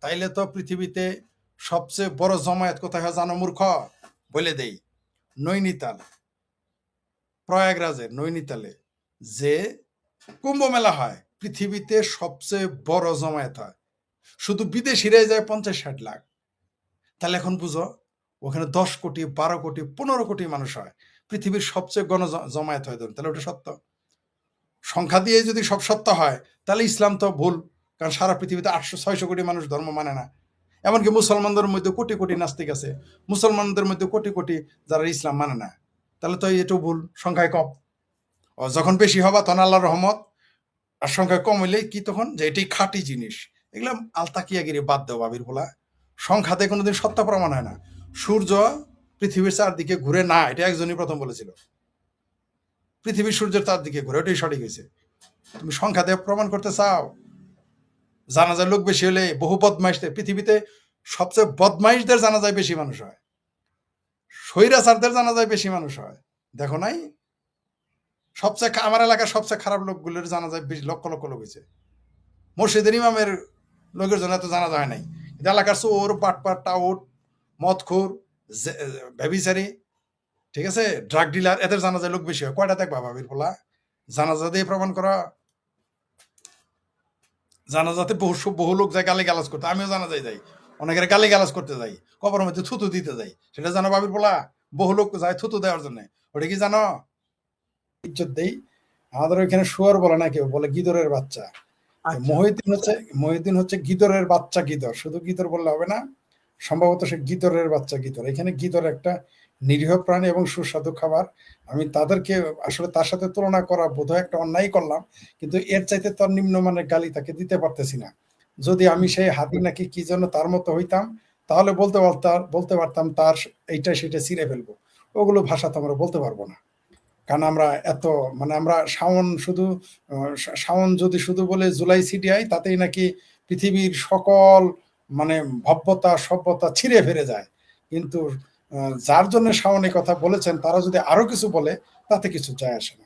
তাইলে তো পৃথিবীতে সবচেয়ে বড় জমায়েত কোথায় হয় জানো মূর্খ? বলে দেই, নৈনিতাল, প্রয়াগরাজের নৈনিতালে যে কুম্ভ মেলা হয়, পৃথিবীতে সবচেয়ে বড় জমায়েত হয়। শুধু বিদেশিরাই যায় 50-60 লাখ। তাহলে এখন বুঝো, ওখানে 10 কোটি, 12 কোটি, 15 কোটি মানুষ হয়। পৃথিবীর সবচেয়ে গণ জমায়েত হয়, ধরুন, তাহলে ওটা সত্য। সংখ্যা দিয়ে যদি সব সত্য হয়, তাহলে ইসলাম তো ভুল। কারণ সারা পৃথিবীতে 800-600 কোটি মানুষ ধর্ম মানে না। এমনকি মুসলমানদের মধ্যে কোটি কোটি নাস্তিক আছে, মুসলমানদের মধ্যে কোটি কোটি যারা ইসলাম মানে না। তাহলে তো এটাও ভুল, সংখ্যায় কম। যখন বেশি হবা তখন আল্লাহর রহমত, আর সংখ্যায় কম হইলেই কি তখন যে এটাই খাঁটি জিনিস। এগুলো আলতাকিয়াগিরি বাদ দেওয়া ভাবির বলা। সংখ্যাতে কোনোদিন সত্য প্রমাণ হয় না। সূর্য পৃথিবীর চারদিকে ঘুরে না, এটা একজনই প্রথম বলেছিল। পৃথিবীর সূর্যের চারদিকে ঘুরে, ওটাই সঠিক হয়েছে। তুমি সংখ্যা দিয়ে প্রমাণ করতে চাও জানাজার লোক বেশি হলে বহু বদমাইশদের, পৃথিবীতে সবচেয়ে বদমাইশদের জানাজায় বেশি মানুষ হয়, স্বৈরাচারদের জানাজায় বেশি মানুষ হয়। দেখো নাই, সবচেয়ে আমার এলাকার সবচেয়ে খারাপ লোকগুলোর জানাজায় বেশি, লক্ষ লক্ষ লোক হয়েছে। মসজিদের ইমামের লোকের জন্য এত জানাজা হয় নাই, কিন্তু এলাকার চোর, পাটপাট, টাউট, মদখোর, ব্যভিচারী, ঠিক আছে, ড্রাগ ডিলার, এদের জানাজায় লোক বেশি হয়। কয়টা দেখবা ভাবির পোলা জানাজা দিয়ে প্রমাণ করা? জানাজাতে বহু বহু লোক যায় গালি গালাজ করতে, আমিও জানাজায় যাই, অনেকের গালি গালাজ করতে যাই, কবরের মধ্যে থুতু দিতে যাই, সেটা জানো ভাবির পোলা? বহু লোক যায় থুতু দেওয়ার জন্য, ওটা কি জানো? ইজ্জত দেই। আমাদের ওইখানে শুয়ার বলে না, কেউ বলে গিদরের বাচ্চা। মহিউদ্দিন হচ্ছে গিদরের বাচ্চা। গিদর, শুধু গিদর বললে হবে না, সম্ভবত সে গিদরের বাচ্চা। গিদর, এখানে গিদর একটা নিরীহ প্রাণী এবং সুস্বাদু খাবার। আমি তাদেরকে আসলে তার সাথে তুলনা করা বোধহয় একটা অন্যায় করলাম, কিন্তু এর চাইতে তার নিম্নমানের গালি তাকে দিতে পারতেছি না। যদি আমি সেই হাতি নাকি কি জন্য তার মতো হইতাম, তাহলে বলতে পারতাম তার এইটা সেটা ছিঁড়ে ফেলবো। ওগুলো ভাষা তো আমরা বলতে পারবো না, কারণ আমরা এত আমরা শাওন যদি শুধু বলে জুলাই ছিটিয়াই, তাতেই নাকি পৃথিবীর সকল ভব্যতা সভ্যতা ছিঁড়ে ফেরে যায়। কিন্তু যার জন্য শাওনের কথা বলেছেন, তারা যদি আরো কিছু বলে, তাতে কিছু যায় আসে না।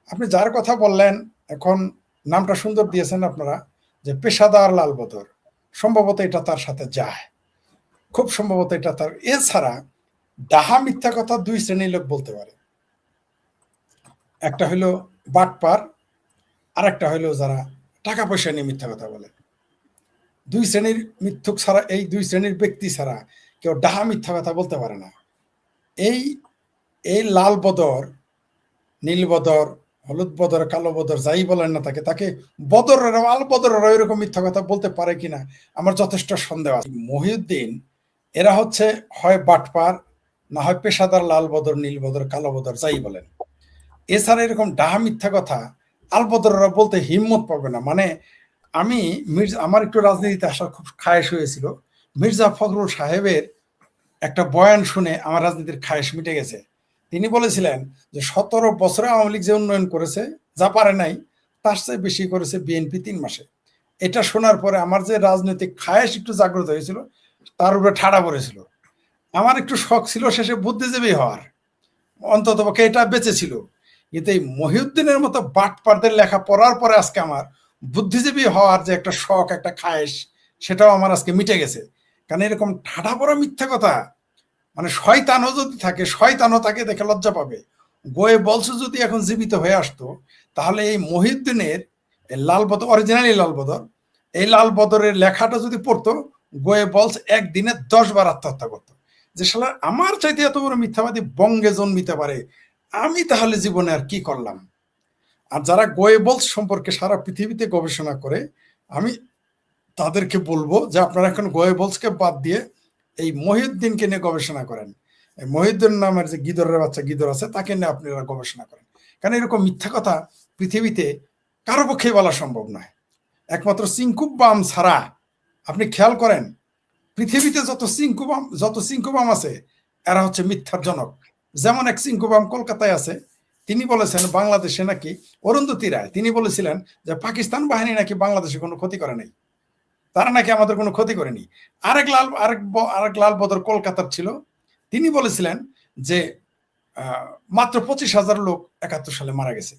আপনি যার কথা বললেন, এখন নামটা সুন্দর দিয়েছেন আপনারা, যে পেশাদার লাল বদর, সম্ভবত এটা তার সাথে যায়, খুব সম্ভবত এটা তার। এছাড়া ডাহা মিথ্যা কথা দুই শ্রেণীর লোক বলতে পারে, একটা হইলো বাটপার, আর একটা হইলো যারা টাকা পয়সা নিয়ে মিথ্যা কথা বলে। দুই শ্রেণীর মিথ্যুক ছাড়া, এই দুই শ্রেণীর ব্যক্তি ছাড়া কেউ ডাহা মিথ্যা কথা বলতে পারে না। এই এই লাল বদর, নীল বদর, হলুদ বদর, কালো বদর, যাই বলেন না তাকে বদরেরাও, আল বদরেরাও এরকম মিথ্যা কথা বলতে পারে কিনা আমার যথেষ্ট সন্দেহ আছে। মহিউদ্দিন এরা হচ্ছে হয় বাটপার, না হয় পেশাদার লাল বদর, নীল বদর, কালো বদর, যাই বলেন। এছাড়া এরকম ডাহা মিথ্যা কথা আলবদররা বলতে হিম্মত পাবে না। আমার একটু রাজনীতিতে আসার খুব খায়েশ হয়েছিল, মির্জা ফখরুল সাহেবের একটা বয়ান শুনে আমার রাজনীতির খায়েশ মিটে গেছে। তিনি বলেছিলেন যে 17 বছরে আওয়ামী লীগ যে উন্নয়ন করেছে, যা পারে নাই তার চেয়ে বেশি করেছে বিএনপি 3 মাসে। এটা শোনার পরে আমার যে রাজনৈতিক খায়েশ একটু জাগ্রত হয়েছিল, তার উপরে ঠাড়া পড়েছিল। আমার একটু শখ ছিল শেষে বুদ্ধিজীবী হওয়ার, অন্তত পক্ষে এটা বেঁচে ছিল। কিন্তু এই মহিউদ্দিনের মতো বাটপারদের লেখা পড়ার পরে আজকে আমার বুদ্ধিজীবী হওয়ার যে একটা শখ, একটা খায়েশ, সেটাও আমার আজকে মিটে গেছে। কারণ এরকম ঠাডা পড়া মিথ্যা কথা, শয়তানও যদি থাকে, শয়তানও তাকে দেখে লজ্জা পাবে। গোয়ে বলছে যদি এখন জীবিত হয়ে আসতো, তাহলে এই মহিউদ্দিনের লাল বদর, অরিজিনালি লাল বদর, এই লাল বদরের লেখাটা যদি পড়তো, গোয়ে বলস একদিনে 10 বার আত্মহত্যা করতো। যে শালা আমার চাইতে এত বড় মিথ্যাবাদী বঙ্গে জন্মিতে পারে, আমি তাহলে জীবনে আর কি করলাম? আর যারা গোয়েবলস সম্পর্কে সারা পৃথিবীতে গবেষণা করে, আমি তাদেরকে বলবো যে আপনারা এখন গোয়েবলসকে বাদ দিয়ে এই মহিউদ্দিনকে নিয়ে গবেষণা করেন। মহিউদ্দিন নামের যে গিদরের বাচ্চা গিদর আছে, তাকে নিয়ে আপনারা গবেষণা করেন। কারণ এরকম মিথ্যা কথা পৃথিবীতে কারো পক্ষেই বলা সম্ভব নয়, একমাত্র চিঙ্কুবাম ছাড়া। আপনি খেয়াল করেন, পৃথিবীতে যত চিঙ্কুবাম আছে, এরা হচ্ছে মিথ্যার জনক। যেমন এক চিঙ্কুবাম কলকাতায় আছে, তিনি বলেছেন বাংলাদেশে নাকি অরুন্ধতী রায়, তিনি বলেছিলেন যে পাকিস্তান বাহিনী নাকি বাংলাদেশে কোনো ক্ষতি করে নাই, তারা নাকি আমাদের কোনো ক্ষতি করেনি। আরেক লাল বদর কলকাতার ছিল, তিনি বলেছিলেন যে মাত্র 25,000 লোক 71 সালে মারা গেছে।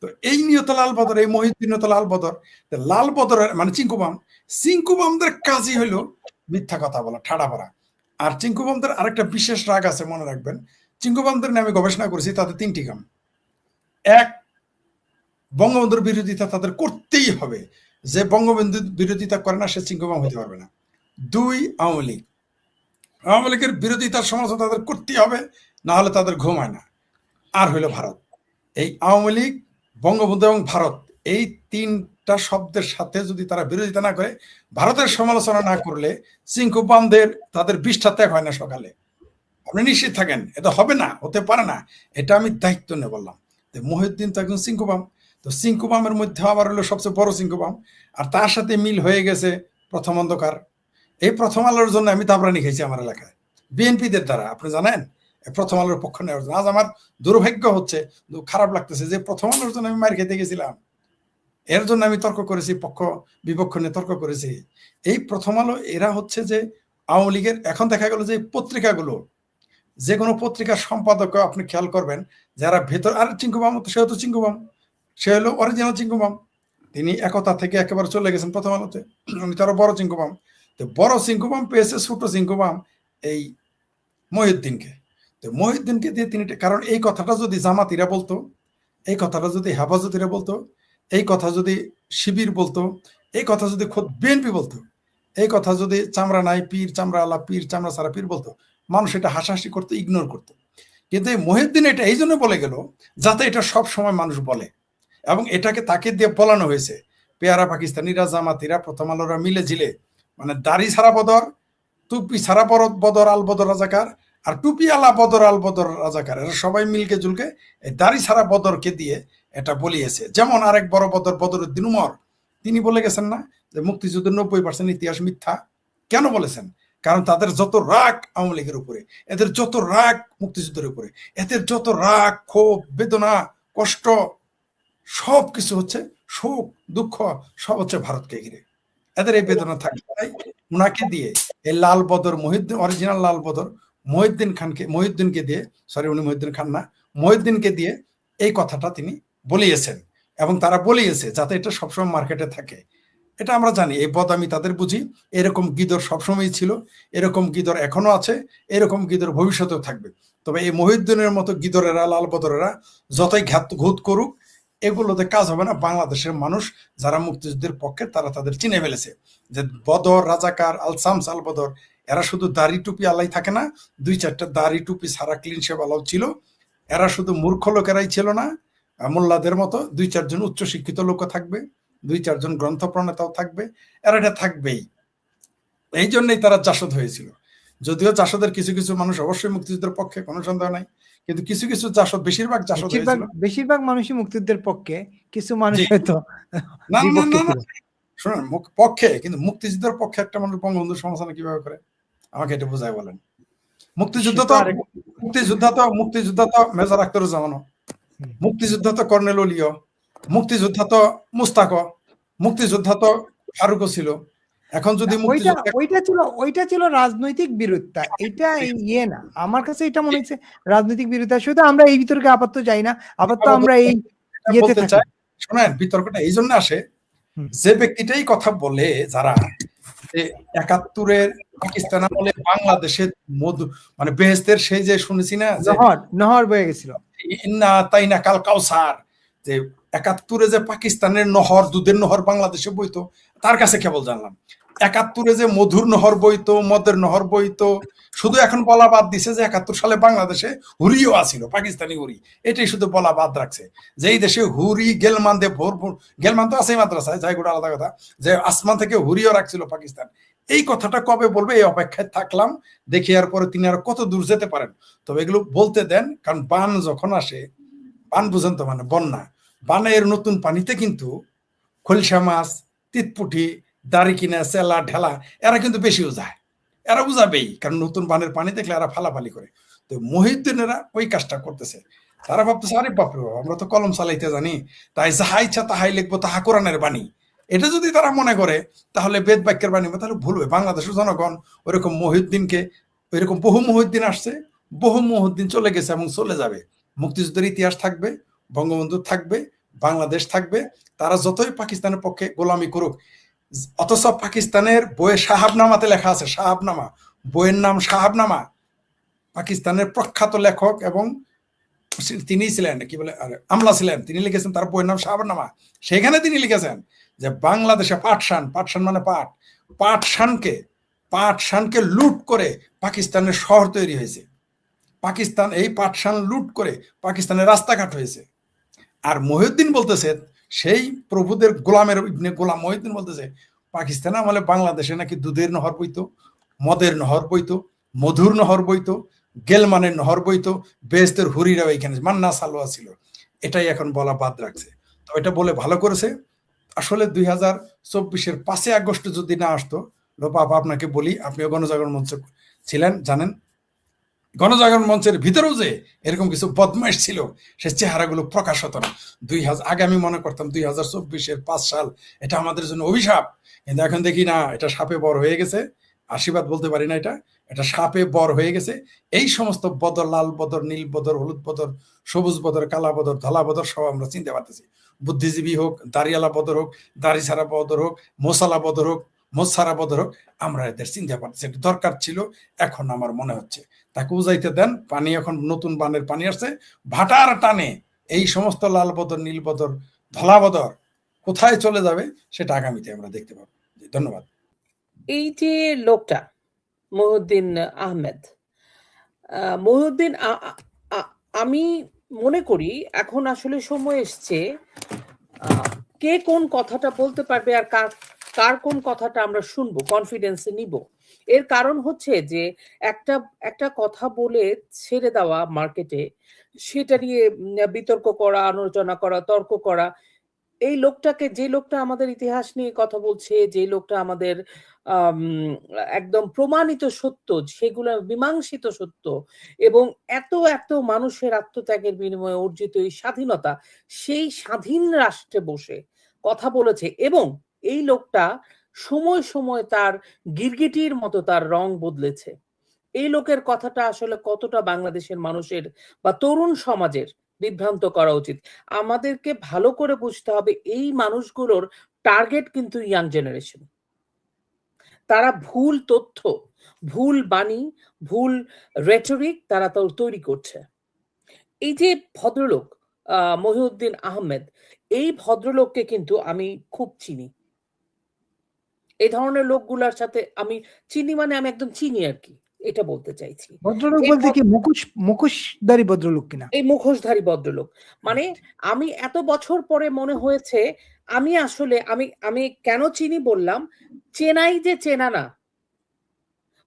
তো এই নিয়ত লাল বদর, এই মহিউদ্দিন লাল বদর, লাল বদরের চিঙ্কুবামদের কাজই হইল মিথ্যা কথা বলা, ঠাড়া পড়া। আর চিঙ্কুবামদের আরেকটা বিশেষ রাগ আছে, মনে রাখবেন। চিঙ্কুবামদের নিয়ে আমি গবেষণা করেছি, তাদের 3টি কাম। এক, বঙ্গবন্ধুর বিরোধিতা তাদের করতেই হবে, যে বঙ্গবন্ধু বিরোধিতা করে না সে চিঙ্কুবাম হতে পারবে না। 2, আওয়ামী লীগের বিরোধিতার সমালোচনা তাদের করতেই হবে, না হলে তাদের ঘুম হয় না। আর হইল ভারত। এই আওয়ামী লীগ, বঙ্গবন্ধু এবং ভারত, এই 3টা শব্দের সাথে যদি তারা বিরোধিতা না করে, ভারতের সমালোচনা না করলে চিঙ্কুবামদের তাদের 20টা ত্যাগ হয় না সকালে। আপনি নিশ্চিত থাকেন, এটা হবে না, হতে পারে না, এটা আমি দায়িত্ব নিয়ে বললাম। মহিউদ্দিন তো একজন চিঙ্কুবাম, তো চিঙ্কুবামের মধ্যে আবার হলো সবচেয়ে বড় চিঙ্কুবাম। আর তার সাথে মিল হয়ে গেছে প্রথম অন্ধকার। এই প্রথম আলোর জন্য আমি তাবরানি খেয়েছি আমার এলাকায় বিএনপিদের দ্বারা, আপনি জানেন। প্রথম আলোর পক্ষ নেওয়ার জন্য আজ আমার দুর্ভাগ্য হচ্ছে, খারাপ লাগতেছে যে প্রথম আলোর জন্য আমি মার খেতে গেছিলাম। এর জন্য আমি তর্ক করেছি, পক্ষ বিপক্ষ নিয়ে তর্ক করেছি। এই প্রথম আলো এরা হচ্ছে যে আওয়ামী লীগের, এখন দেখা গেল যে পত্রিকাগুলো, যে কোনো পত্রিকার সম্পাদক আপনি খেয়াল করবেন যারা ভেতর, আর চিঙ্কুবাম তো, সেও তো চিঙ্কুবাম, সে হলো অরিজিনাল চিঙ্কুবাম। তিনি একতা থেকে একেবারে চলে গেছেন প্রথম আলোতে, উনি তারও বড় চিঙ্কুবাম। তো বড় চিঙ্কুবাম পেয়েছে ছোট চিঙ্কুবাম এই মহিউদ্দিনকে। তো মহিউদ্দিনকে দিয়ে তিনি, কারণ এই কথাটা যদি জামাতিরা বলতো, এই কথাটা যদি হেফাজতিরা বলতো, এই কথা যদি শিবির বলতো, এই কথা যদি খোদ বিএনপি বলতো, এই কথা যদি চামড়া নাই পীর চামড়া আলা পীর চামড়া সারা পীর বলতো, মানুষ এটা হাসাহাসি করতো, ইগনোর করতো। কিন্তু এই মহিউদ্দিন এটা এই জন্য বলে গেল যাতে এটা সব সময় মানুষ বলে, এবং এটাকে তাকে দিয়ে বলানো হয়েছে। পেয়ারা পাকিস্তানিরা, জামাতিরা, প্রথম আলোরা মিলে ঝিলে, মানে দাড়ি ছাড়া বদর, টুপি ছাড়া বদর আল বদর রাজাকার, আর টুপি আলা বদর আল বদর রাজাকার, এরা সবাই মিলকে জুলকে এই দাড়ি ছাড়া বদরকে দিয়ে এটা বলিয়েছে। যেমন আরেক বড় বদর, বদরুদ্দিন উমর, তিনি বলে গেছেন না যে মুক্তিযুদ্ধের 90% ইতিহাস মিথ্যা। কেন বলেছেন? কারণ তাদের যত রাগ আওয়ামী লীগের উপরে, এদের যত রাগ মুক্তিযুদ্ধের উপরে, এদের যত রাগ, ক্ষোভ, বেদনা, কষ্ট, সব কিছু হচ্ছে শোক, দুঃখ, সব হচ্ছে ভারতকে ঘিরে। এদের এই বেদনা থাকবে, তাই ওনাকে দিয়ে এই লাল বদর মহিউদ্দিন, অরিজিনাল লাল বদর মহিউদ্দিনকে দিয়ে, সরি উনি মহিউদ্দিন খান না, মহিউদ্দিনকে দিয়ে এই কথাটা তিনি বলিয়েছেন, এবং তারা বলিয়েছে যাতে এটা সবসময় মার্কেটে থাকে। এটা আমরা জানি, এই বদামি তাদের বুঝি। এরকম গিদর সবসময়ই ছিল, এরকম গিদর এখনো আছে, এরকম গিদর ভবিষ্যতেও থাকবে। তবে এই মহিউদ্দিনের মতো গিদরেরা, লাল বদরেরা যতই ঘুত করুক, এগুলোতে কাজ হবে না। বাংলাদেশের মানুষ যারা মুক্তিযুদ্ধের পক্ষে, তারা তাদের চিনে ফেলেছে যে বদর, রাজাকার, আল শামস, আল বদর, এরা শুধু দাড়ি টুপি আলাই থাকে না, 2-4টা দাড়ি টুপি সারা ক্লিন শেভ আলাও ছিল। এরা শুধু মূর্খ লোকেরাই ছিল না, মোল্লাদের মতো 2-4জন উচ্চ শিক্ষিত লোকও থাকবে, 2-4জন গ্রন্থ প্রণেতাও থাকবে, এরা এটা থাকবেই। এই জন্যই তারা জাসদ হয়েছিল। যদিও জাসদের কিছু কিছু মানুষ অবশ্যই মুক্তিযুদ্ধের পক্ষে, কোনো সন্দেহ নাই, কিন্তু কিছু কিছু জাসদ, বেশিরভাগ জাসদ হয়েছিল। বেশিরভাগ মানুষই মুক্তিযুদ্ধের পক্ষে, কিছু মানুষ জি। হয়তো না না বিপক্ষে না না, ছিল। শোনেন, পক্ষে, কিন্তু মুক্তিযুদ্ধের পক্ষে একটা মানুষ বঙ্গবন্ধুর সমালোচনা কিভাবে করে আমাকে এটা বোঝায় বলেন। মুক্তিযোদ্ধা তো মেজর আখতারুজ্জামানও, মুক্তিযোদ্ধা তো কর্নেল অলিও, মুক্তিযোদ্ধা তো মুস্তাকও, মুক্তিযোদ্ধা তো ফারুকও ছিল। এখন যদি ওইটা ছিল রাজনৈতিক বিরোধিতা, এটা ইয়ে না। আমার কাছে এটা মনে হচ্ছে রাজনৈতিক বিরোধিতা। শুধু আমরা এই বিতর্কে আপাতত যাই না, আপাতত আমরা এই ইয়েতে থাকি। শোনেন, বিতর্কটা এই জন্য আসে, যে ব্যক্তিটাই কথা বলে, যারা 71-এর পাকিস্তান আমলে বাংলাদেশের মধু, মানে বেহেস্তের সেই যে শুনেছি না, যে নহর বয়ে গেছিল, ইন্না তাইনা কাল কাউসার, যে 71-এ যে পাকিস্তানের নহর, দুধের নহর বাংলাদেশে বইতো, তার কাছে কেবল জানলাম। 71-এ যে মধুর নহর বইতো, মদের নহর বইতো, শুধু এখন বলা বাদ দিছে যে 71 সালে বাংলাদেশে হুরিও আছিল, পাকিস্তানি হুরি, এটাই শুধু বলা বাদ রাখছে। যে এই দেশে হুরি গেলমান দিয়ে ভরপুর, গেলমান তো আছে মাদ্রাসায়, যাই গোটা আলাদা কথা, যে আসমান থেকে হুরিও রাখছিল পাকিস্তান। এই কথাটা কবে বলবে, এই অপেক্ষায় থাকলাম, দেখি আর পরে তিনি আর কত দূর যেতে পারেন। তবে এগুলো বলতে দেন, কারণ বান যখন আসে, বান বুঝেন তো, মানে বন্যা, বানের নতুন পানিতে কিন্তু খলসা মাছ, তিতপুটি, দাড়িকিনা, চেলা, ঢেলা, এরা কিন্তু বেশিও যায়, এরা বুঝাবেই, কারণ নতুন বানের পানি দেখলে এরা ফালাফালি করে। তো মহিউদ্দিনেরা ওই কাজটা করতেছে। তারা ভাবতেছে, আরে বাপরে বাবা, আমরা তো কলম চালাইতে জানি, তাই যাহা ইচ্ছা তাহাই লিখবো, তাহা কোরআনের বাণী। এটা যদি তারা মনে করে, তাহলে বেদ বাক্যের বাণী, তাহলে ভুল হবে। বাংলাদেশের জনগণ ওইরকম মহিউদ্দিনকে, ওইরকম বহু মহিউদ্দিন আসছে, বহু মহিউদ্দিন চলে গেছে এবং চলে যাবে। মুক্তিযুদ্ধের ইতিহাস থাকবে, বঙ্গবন্ধু থাকবে, বাংলাদেশ থাকবে। তারা যতই পাকিস্তানের পক্ষে গোলামি করুক, অথচ পাকিস্তানের বইয়ে সাহাবনামাতে লেখা আছে, সাহাবনামা, বইয়ের নাম সাহাবনামা। পাকিস্তানের প্রখ্যাত লেখক এবং তিনি ছিলেন, কি বলে, আমলা ছিলেন, তিনি লিখেছেন, তার বইয়ের নাম সাহাবনামা। সেখানে তিনি লিখেছেন যে বাংলাদেশে পাটশান, পাটশান মানে পাট, পাটশানকে লুট করে পাকিস্তানের শহর তৈরি হয়েছে। পাকিস্তান এই পাটশান লুট করে পাকিস্তানের রাস্তাঘাট হয়েছে। আর মহিউদ্দিন বলতেছে, সেই প্রভুদের গোলামের ইবনে গোলাম মহিউদ্দিন বলতেছে, পাকিস্তান আমলে বাংলাদেশে নাকি দুধের নহর বইতো, মদের নহর বইতো, মধুর নহর বইতো, গেলমানের নহর বইতো, বেহেস্তের হুরিরাও এখানে মান্না সালোয়া ছিল। এটাই এখন বলা বাদ রাখছে। তো এটা বলে ভালো করেছে। আসলে 2024-এর 5 আগস্ট যদি না আসতো, লোপা আপনাকে বলি, আপনিও গণজাগরণ মঞ্চ ছিলেন, জানেন, গণজাগরণ মঞ্চের ভিতরেও যে এরকম কিছু বদমাইশ ছিল, সে চেহারাগুলো প্রকাশ হতো না। আগে আমি মনে করতাম 2024-এর 5 সাল এটা আমাদের জন্য অভিশাপ, কিন্তু এখন দেখি না, এটা সাপে বর হয়ে গেছে। আশীর্বাদ বলতে পারি না, এটা সাপে বর হয়ে গেছে। এই সমস্ত বদর, লাল বদর, নীল বদর, হলুদ বদর, সবুজ বদর, কালা বদর, ধলা বদর সব আমরা চিনতে পারতেছি। বুদ্ধিজীবী হোক, দাড়িওয়ালা বদর হোক, দাড়ি ছাড়া বদর হোক, মোসালা বদর হোক, মোসারা বদর হোক, আমরা এদের চিনতে পারতেছি। এটা দরকার ছিল, এখন আমার মনে হচ্ছে তাকে উজাইতে দেন। পানি এখন নতুন বানের পানি আসছে, ভাটার টানে এই সমস্ত লাল বদর, নীল বদর, ধলা বদর কোথায় চলে যাবে সেটা আগামীতে আমরা দেখতে পাবো। ধন্যবাদ। এই যে লোকটা মহিউদ্দিন আহমেদ, মহিউদ্দিন আমি মনে করি এখন আসলে সময় এসছে কে কোন কথাটা বলতে পারবে আর কার কোন কথাটা আমরা শুনবো, কনফিডেন্সে নিব। এর কারণ হচ্ছে যে একটা কথা বলে ছেড়ে দেওয়া মার্কেটে, সেটা নিয়ে বিতর্ক করা, আলোচনা করা, তর্ক করা, এই লোকটাকে, যে লোকটা আমাদের ইতিহাস নিয়ে কথা বলছে, যে লোকটা আমাদের একদম প্রমাণিত সত্য, সেগুলো মীমাংসিত সত্য, এবং এত মানুষের আত্মত্যাগের বিনিময়ে অর্জিত এই স্বাধীনতা, সেই স্বাধীন রাষ্ট্রে বসে কথা বলেছে। এবং এই লোকটা সময় সময় তার গিরগিটির মতো তার রং বদলেছে। এই লোকের কথাটা আসলে কতটা বাংলাদেশের মানুষের বা তরুণ সমাজের বিভ্রান্ত করা উচিত, আমাদেরকে ভালো করে বুঝতে হবে। এই মানুষগুলোর টার্গেট কিন্তু ইয়াং জেনারেশন। তারা ভুল তথ্য, ভুল বাণী, ভুল রেটরিক তারা তৈরি করছে। এই যে ভদ্রলোক মহিউদ্দিন আহমেদ, এই ভদ্রলোককে কিন্তু আমি খুব চিনি। এই ধরনের লোকগুলোর সাথে আমি চিনি, মানে আমি একদম চিনি আর কি, এটা বলতে চাইছি। ভদ্রলোক বলতে কি মুখোশধারী ভদ্রলোক কিনা? এই মুখোশধারী ভদ্রলোক, মানে আমি এত বছর পরে মনে হয়েছে আমি আসলে আমি কেন চিনি বললাম, চেনাই যে চেনা না।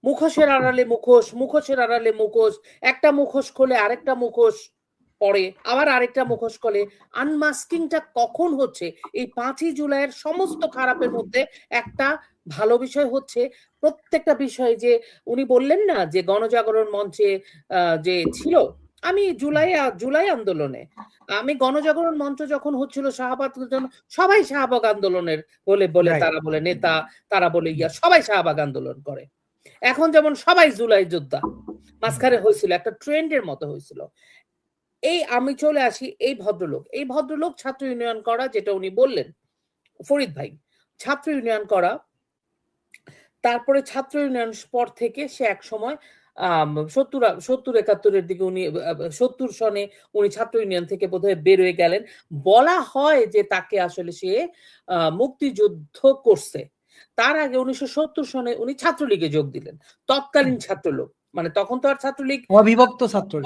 মুখোশের আড়ালে মুখোশ, মুখোশের আড়ালে মুখোশ, একটা মুখোশ খোলে আরেকটা মুখোশ পরে, আবার আরেকটা মুখোশ খোলে। আনমাস্কিংটা কখন হচ্ছে? এই 5ই জুলাইয়ের সমস্ত খারাপের মধ্যে একটা ভালো বিষয় হচ্ছে, প্রত্যেকটা বিষয় যে উনি বললেন না যে গণজাগরণ মঞ্চে যে ছিল, আমি জুলাই আন্দোলনে, আমি গণজাগরণ মঞ্চ যখন হচ্ছিল শাহবাগ, সবাই শাহবাগ আন্দোলনের বলে তারা বলে নেতা, তারা বলে সবাই শাহবাগ আন্দোলন করে। এখন যেমন সবাই জুলাই যোদ্ধা, মাঝখানে হয়েছিল একটা ট্রেন্ডের মতো হয়েছিল। এই আমি চলে আসি এই ভদ্রলোক ছাত্র ইউনিয়ন করা, যেটা উনি বললেন ফরিদ ভাই, ছাত্র ইউনিয়ন করা, তারপরে ছাত্র ইউনিয়ন পর থেকে সে এক সময় 70-71-এর দিকে উনি 70 সনে উনি ছাত্র ইউনিয়ন থেকে বোধহয় বের হয়ে গেলেন। বলা হয় যে তাকে আসলে সে মুক্তিযুদ্ধ করছে। তার আগে 1970 সনে উনি ছাত্রলীগে যোগ দিলেন, তৎকালীন ছাত্রলীগ, মানে তখন তো আর ছাত্রলীগ অবিভক্ত ছাত্রলীগ,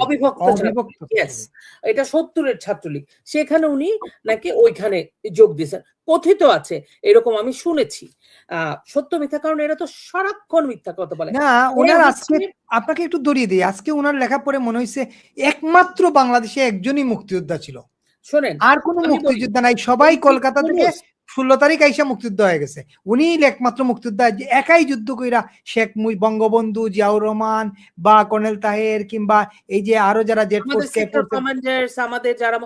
এটা 70-এর ছাত্রলীগ, সেখানে উনি নাকি ওইখানে যোগ দিয়েছেন, কথিত আছে এরকম, আমি শুনেছি। সত্য মিথ্যা, কারণ এরা তো সারাক্ষণ মিথ্যা কথা বলে না। ওনার আজকে আপনাকে একটু ধরিয়ে দিই, আজকে ওনার লেখা পড়ে মনে হয়েছে একমাত্র বাংলাদেশে একজনই মুক্তিযোদ্ধা ছিল, শোনেন আর কোনো মুক্তিযোদ্ধা নাই, সবাই কলকাতা থেকে 16 তারিখ আইসা মুক্তিযুদ্ধ হয়ে গেছে। উনি একমাত্র মুক্তিযোদ্ধা যে একাই যুদ্ধ কইরা শেখ বঙ্গবন্ধু, জিয়াউর রহমান বা কর্নেল তাহের, কিংবা এই যে আরো যারা জেট ফোর্স কমান্ডার্স, আমাদের যারা,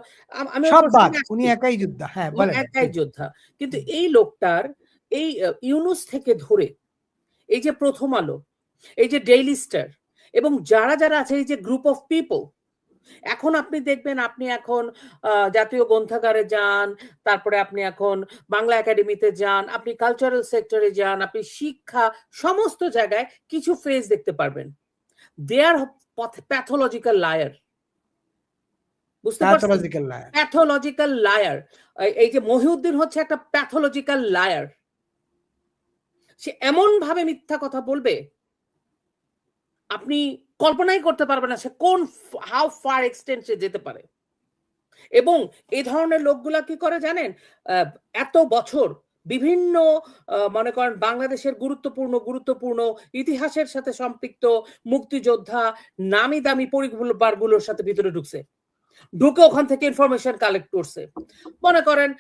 আমি সব বাদ, উনি একাই যোদ্ধা। হ্যাঁ বলেন, একাই যোদ্ধা। কিন্তু এই লোকটার এই ইউনুস থেকে ধরে এই যে প্রথম আলো, এই যে ডেইলি স্টার, এবং যারা যারা আছে, এই যে গ্রুপ অফ পিপল, এখন আপনি দেখবেন, আপনি এখন জাতীয় গ্রন্থাগারে যান, তারপরে আপনি এখন বাংলা একাডেমিতে যান, আপনি কালচারাল সেক্টরে যান, আপনি শিক্ষা, সমস্ত জায়গায় কিছু ফেজ দেখতে পারবেন। দে আর প্যাথোলজিক্যাল লায়ার, বুঝতে পারছেন? Pathological liar. এই যে মহিউদ্দিন হচ্ছে একটা প্যাথোলজিক্যাল লায়ার। সে এমন ভাবে মিথ্যা কথা বলবে, আপনি কল্পনাই করতে পারবেন না সে কোন হাউ ফার এক্সটেন্ট সে যেতে পারে। এবং এই ধরনের লোকগুলা কি করে জানেন, এত বছর বিভিন্ন মনে করেন বাংলাদেশের গুরুত্বপূর্ণ ইতিহাসের সাথে সম্পৃক্ত মুক্তিযোদ্ধা, নামি দামি পরিবারগুলোর সাথে ভিতরে ঢুকছে, ঢুকে ওখান থেকে ইনফরমেশন কালেক্ট করছে। মনে করেন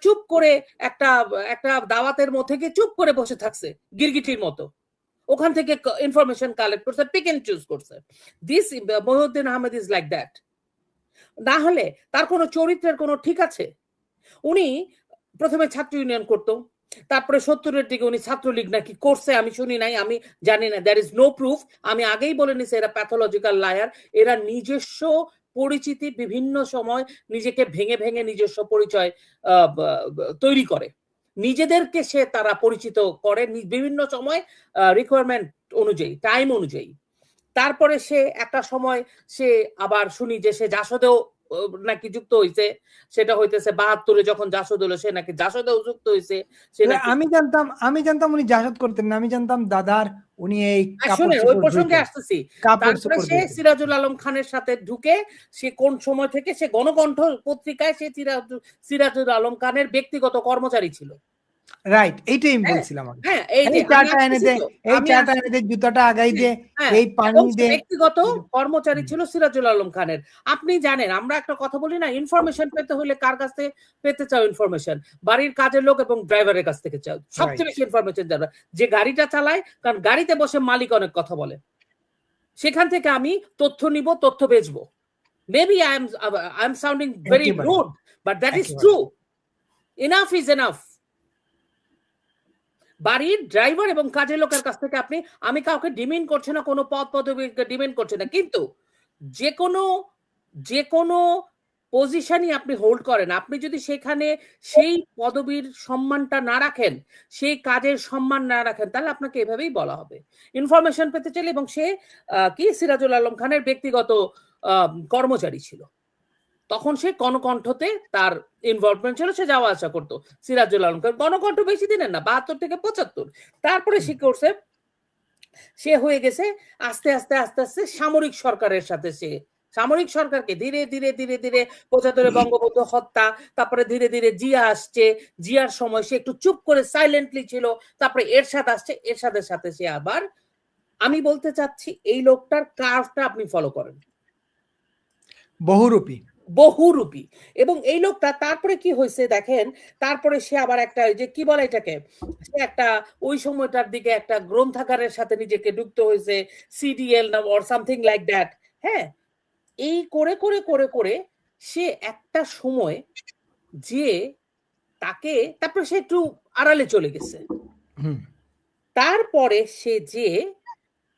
চুপ করে একটা দাওয়াতের মধ্যে গিয়ে চুপ করে বসে থাকছে গিরগিটির মতো, ওখান থেকে ইনফরমেশন কালেক্ট করছে, পিক এন্ড চুজ করছে। This Mohiuddin Ahmed is like that. না হলে তার কোনো চরিত্রের কোনো ঠিক আছে? উনি প্রথমে ছাত্র ইউনিয়ন করতো, তারপরে 70-এর দিকে উনি ছাত্রলীগ নাকি করছে, আমি শুনি নাই, আমি জানি না, দ্যার ইজ নো প্রুফ। আমি আগেই বলে নিছি এরা প্যাথোলজিক্যাল লায়ার। এরা নিজস্ব পরিচিতি বিভিন্ন সময় নিজেকে ভেঙে ভেঙে নিজস্ব পরিচয় তৈরি করে, নিজেদেরকে সে তারা পরিচিত করে বিভিন্ন সময় রিকোয়ারমেন্ট অনুযায়ী, টাইম অনুযায়ী। তারপরে সে একটা সময় সে আবার শুনি যে সে জাসদেও নাকি যুক্ত হইছে, সেটা হইতেছে 72-এ যখন জাসদ হলো, সে নাকি জাসদেও যুক্ত হইছে। আমি জানতাম উনি জাসদ করতেন না, আমি জানতাম দাদার উনি এই শুনে ওই প্রসঙ্গে আসতেছি। তারপরে সে সিরাজুল আলম খানের সাথে ঢুকে সে কোন সময় থেকে সে গণকণ্ঠ পত্রিকায় সে সিরাজুল আলম খানের ব্যক্তিগত কর্মচারী ছিল। রাইট, এইটাই আমি বলছিলাম। হ্যাঁ, এই যে চাটা এনে দে, এই চাটা এনে দে, জুতাটা আগাই দে, এই পানি দে, ব্যক্তিগত কর্মচারী ছিল সিরাজুল আলম খানের। আপনি জানেন, আমরা একটা কথা বলি না, ইনফরমেশন পেতে হলে কার কাছ থেকে পেতে চাও ইনফরমেশন? বাড়ির কাজের লোক এবং ড্রাইভারের কাছ থেকে চাও সবচেয়ে বেশি ইনফরমেশন যারা, যে গাড়িটা চালায়, কারণ গাড়িতে বসে মালিক অনেক কথা বলে, সেখান থেকে আমি তথ্য নিব, তথ্য বেচবো। Maybe I am sounding very rude, but that is true. Enough is enough. বাড়ির ড্রাইভার এবং কাজের লোকের কাছ থেকে আপনি, আমি কাউকে ডিমেন্ড করছি না, কোনো পদ পদবি ডিমেন্ড করছি না, কিন্তু যে কোনো পজিশনই আপনি হোল্ড করেন, আপনি যদি সেখানে সেই পদবীর সম্মানটা না রাখেন, সেই কাজের সম্মান না রাখেন, তাহলে আপনাকে এভাবেই বলা হবে। ইনফরমেশন পেতে চাইলে, এবং সে কি সিরাজুল আলম খানের ব্যক্তিগত কর্মচারী ছিল, তখন সে গণকণ্ঠতে তার ইনভলভমেন্ট ছিল, সে যাওয়া আসা করতো। সিরাজুল আলম খান গণকণ্ঠ বেশি দিনের না, 72 থেকে 75। তারপরে সে করছে, সে হয়ে গেছে আস্তে আস্তে আস্তে আস্তে সামরিক সরকারের সাথে, সে সামরিক সরকারকে ধীরে ধীরে ধীরে ধীরে 75-এ বঙ্গবন্ধু হত্যা, তারপরে ধীরে ধীরে জিয়া আসছে, জিয়ার সময় সে একটু চুপ করে সাইলেন্টলি ছিল, তারপরে এরশাদ আসছে, এরশাদের সাথে সে আবার, আমি বলতে চাচ্ছি এই লোকটার কার্ভটা আপনি ফলো করেন, বহুরূপী। এবং এই লোকটা তারপরে কি হয়েছে দেখেন, তারপরে সে আবার একটা যে কি বলে এটাকে, সে একটা ওই সময়টার দিকে একটা গ্রন্থাগারের সাথে নিজেকে যুক্ত হয়েছে, সিডিএল না অর সামথিং লাইক দ্যাট। হ্যাঁ, এই করে করে করে করে সে একটা সময় যে তাকে, তারপরে সে একটু আড়ালে চলে গেছে, তারপরে সে যে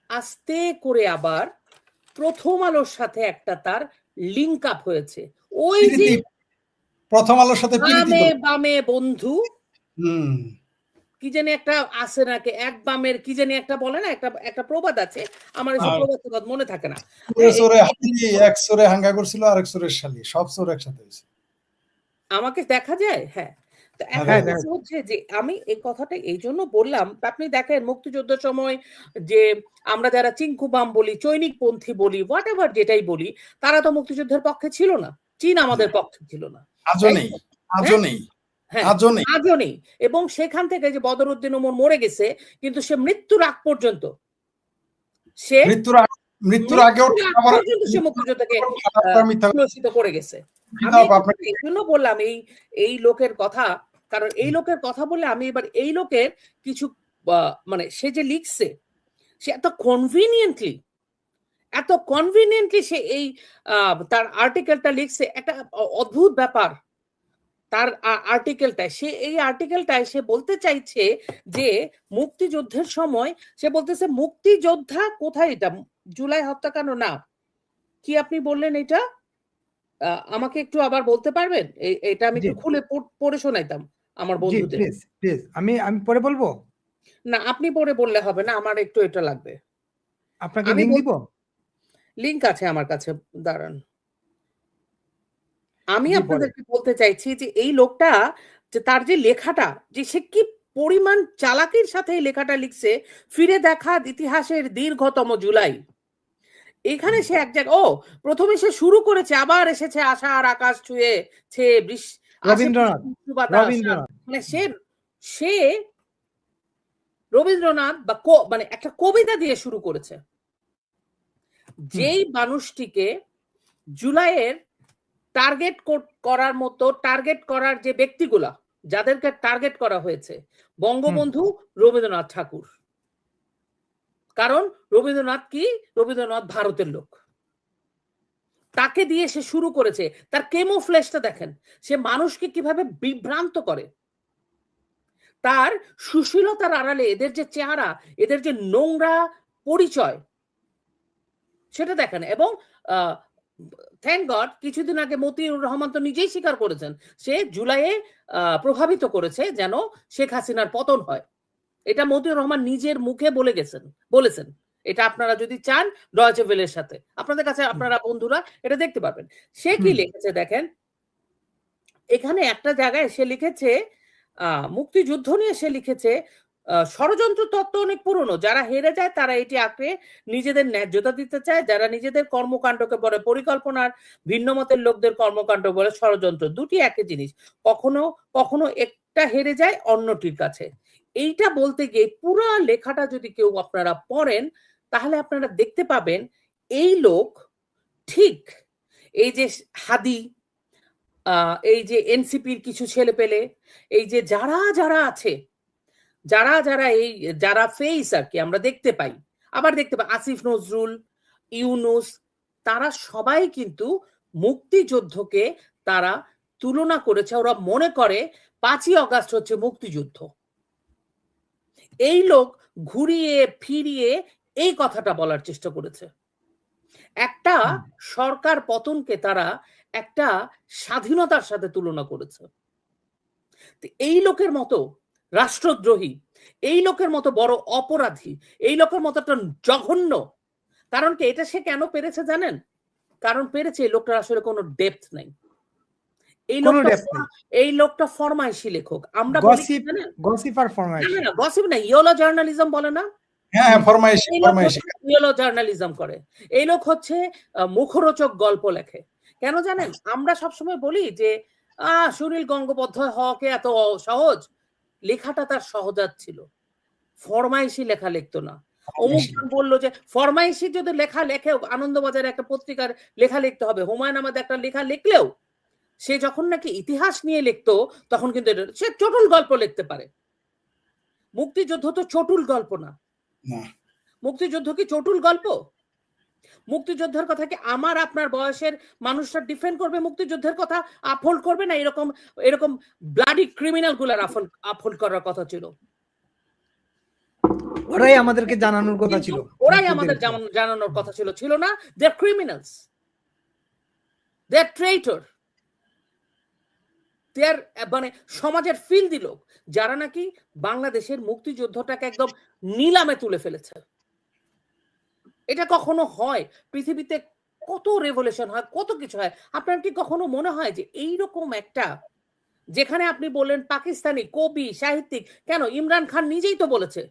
আস্তে করে আবার প্রথম আলোর সাথে একটা তার লিঙ্ক আপ হয়েছে, ওই যে প্রথম আলোর সাথে বামে বন্ধু কি জানি একটা আছে নাকি, এক বামের কি জানি একটা বলে না, একটা প্রবাদ আছে, আমার এসব প্রবাদ মনে থাকে না। এক চোরে হাঙ্গা করছিল, আরেক চোরের শালি, সব চোর একসাথে হয়েছে, আমাকে দেখা যায়। হ্যাঁ, হচ্ছে যে আমি এই কথাটা এই জন্য বললাম, আপনি দেখেন মুক্তিযুদ্ধের সময় যে আমরা যারা চিঙ্কুবাম বলি, চৈনিক পন্থী বলি, হোয়াট এভার যেটাই বলি, তারা তো মুক্তিযুদ্ধের পক্ষে ছিল না, চীন আমাদের পক্ষে ছিল না, আজও নেই। এবং সেখান থেকে যে বদরুদ্দিন উমর মরে গেছে, কিন্তু সে মৃত্যুর আগ পর্যন্ত, সে মৃত্যুর আগেও সে মুক্তিযুদ্ধকে প্রদর্শিত করে গেছে। এই জন্য বললাম এই লোকের কথা, কারণ এই লোকের কথা বললে আমি এবার এই লোকের কিছু মানে সে যে লিখছে, সে এত কনভিনিয়েন্টলি সে এই তার আর্টিকেলটা লিখছে, একটা অদ্ভুত ব্যাপার। তার আর্টিকেলটায় সে বলতে চাইছে যে মুক্তিযুদ্ধের সময়, সে বলতেছে মুক্তিযোদ্ধা কোথায়, এটা জুলাই হত্যাকাণ্ড না, কি আপনি বললেন এটা, আমাকে একটু আবার বলতে পারবেন? এটা আমি একটু খুলে পড়ে শোনাইতাম আমার বন্ধুদের। আমি পরে বলবো না, আপনি পরে বললে হবে না, আমার একটু এটা লাগবে। আপনাকে লিংক দিব, লিংক আছে আমার কাছে, দাঁড়ান। আমি আপনাদেরকে বলতে চাইছি যে এই লোকটা, যে তার যে লেখাটা, যে সে কি পরিমাণ চালাকির সাথে এই লেখাটা লিখছে, ফিরে দেখা ইতিহাসের দীর্ঘতম জুলাই। এখানে সে এক জায়গায় প্রথমে সে শুরু করেছে, আবার এসেছে আশার আকাশ ছুঁয়ে রবীন্দ্রনাথ, মানে সে রবীন্দ্রনাথ বা মানে একটা কবিতা দিয়ে শুরু করেছে, যেই মানুষটিকে জুলাইয়ের টার্গেট করার মতো, টার্গেট করার যে ব্যক্তিগুলা, যাদেরকে টার্গেট করা হয়েছে, বঙ্গবন্ধু, রবীন্দ্রনাথ ঠাকুর, কারণ রবীন্দ্রনাথ ভারতের লোক, তাকে দিয়ে সে শুরু করেছে। তার কেমোফ্লেশটা দেখেন, সে মানুষকে কিভাবে বিভ্রান্ত করে। তার সুশীলতার আড়ালে এদের যে চেহারা, এদের যে নোংরা পরিচয়, সেটা দেখেন। এবং থ্যাংক গড কিছুদিন আগে মতিউর রহমান তো নিজেই স্বীকার করেছেন, সে জুলাইয়ে প্রভাবিত করেছে যেন শেখ হাসিনার পতন হয়। এটা মতিউর রহমান নিজের মুখে বলেছেন। এটা আপনারা যদি চান ডয়েচে ভেলের সাথে, আপনাদের কাছে আপনারা বন্ধুরা এটা দেখতে পাবেন। সে কি লিখেছে দেখেন, এখানে একটা জায়গায় সে লিখেছে মুক্তিযুদ্ধ নিয়ে, সে লিখেছে ষড়যন্ত্র তত্ত্ব অনেক পুরনো, যারা হেরে যায় তারা এটি আঁকড়ে নিজেদের ন্যায্যতা দিতে চায়, যারা নিজেদের কর্মকাণ্ডকে বলে পরিকল্পনার, ভিন্ন মতের লোকদের কর্মকাণ্ড বলে ষড়যন্ত্র। দুটি একই জিনিস, কখনো কখনো একটা হেরে যায় অন্যটির কাছে। এইটা বলতে গিয়ে পুরো লেখাটা যদি কেউ আপনারা পড়েন তাহলে আপনারা দেখতে পাবেন এই লোক ঠিক এই যে হাদি, এই যে এনসিপির কিছু ছেলে পেলে, এই যে যারা আছে, যারা ফেস আর কি আমরা দেখতে পাই, আবার দেখতে পাই আসিফ নজরুল, ইউনুস, তারা সবাই কিন্তু মুক্তিযুদ্ধকে তারা তুলনা করেছে। ওরা মনে করে 5ই অগাস্ট হচ্ছে মুক্তিযুদ্ধ। এই লোক ঘুরিয়ে ফিরিয়ে এই কথাটা বলার চেষ্টা করেছে। একটা সরকার পতনকে তারা একটা স্বাধীনতার সাথে তুলনা করেছে। এই লোকের মতো রাষ্ট্রদ্রোহী, এই লোকের মতো বড় অপরাধী, এই লোকের মতো একটা জঘন্য, কারণ কি এটা সে কেন পেরেছে জানেন? কারণ পেরেছে এই লোকটার আসলে কোনো ডেপথ নাই। এই লোকটা ফরমাইশি লেখক। আমরা গসিপ না, ইয়েলো জার্নালিজম বলে না, ইয়েলো জার্নালিজম করে। এই লোক হচ্ছে মুখরোচক গল্প লেখে। কেন জানেন? আমরা সবসময় বলি যে সুনীল গঙ্গোপাধ্যায় হওয়াকে এত সহজ, লেখাটা তার সহজাত ছিল, ফরমাইশি লেখা লিখতো না। অমুক বললো যে ফরমাইশি যদি লেখা লেখে, আনন্দবাজারে একটা পত্রিকার লেখা লিখতে হবে, হুমায়ুন আহমেদ একটা লেখা লিখলেও সে যখন নাকি ইতিহাস নিয়ে লিখতো তখন কিন্তু সে চটুল গল্প লিখতে পারে। মুক্তিযুদ্ধ তো চটুল গল্প না। মুক্তিযুদ্ধ কি চটুল গল্প? মুক্তিযুদ্ধের কথা কি আমার আপনার বয়সের মানুষরা ডিফেন্ড করবে? মুক্তিযুদ্ধের কথা আপহোল্ড করবে না? এরকম ব্লাডি ক্রিমিনাল গুলার আপহোল্ড করার কথা ছিল। ওরাই আমাদেরকে জানানোর কথা ছিল, জানানোর কথা ছিল না? দে আর ক্রিমিনালস, দে আর ট্রেইটর, দে আর মানে সমাজের ফিল্দি লোক, যারা নাকি বাংলাদেশের মুক্তিযুদ্ধটাকে একদম নিলামে তুলে ফেলেছে। এটা কখনো হয়? পৃথিবীতে কত রেভলিউশন হয়, কত কিছু হয়। আপনার কি কখনো মনে হয় যে এইরকম একটা, যেখানে আপনি বললেন পাকিস্তানি কবি সাহিত্যিক, কেন ইমরান খান নিজেই তো বলেছে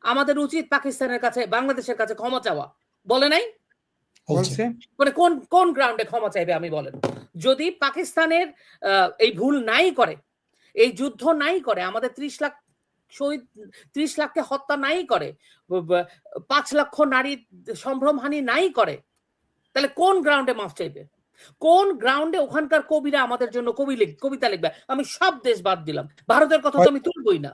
আমাদের উচিত পাকিস্তানের কাছে বাংলাদেশের কাছে ক্ষমা চাওয়া, বলে নাই? মানে কোন গ্রাউন্ডে ক্ষমা চাইবে আমি বলেন? যদি পাকিস্তানের এই ভুল নাই করে, এই যুদ্ধ নাই করে, আমাদের 30 লাখ শহীদ, 30 লাখকে হত্যা নাই করে, 5 লক্ষ নারী সম্ভ্রমহানি নাই করে, তাহলে কোন গ্রাউন্ডে মাফ চাইবে? কোন গ্রাউন্ডে ওখানকার কবিরা আমাদের জন্য কবিতা লিখবে? আমি সব দেশ বাদ দিলাম, ভারতের কথা তো আমি তুলবই না।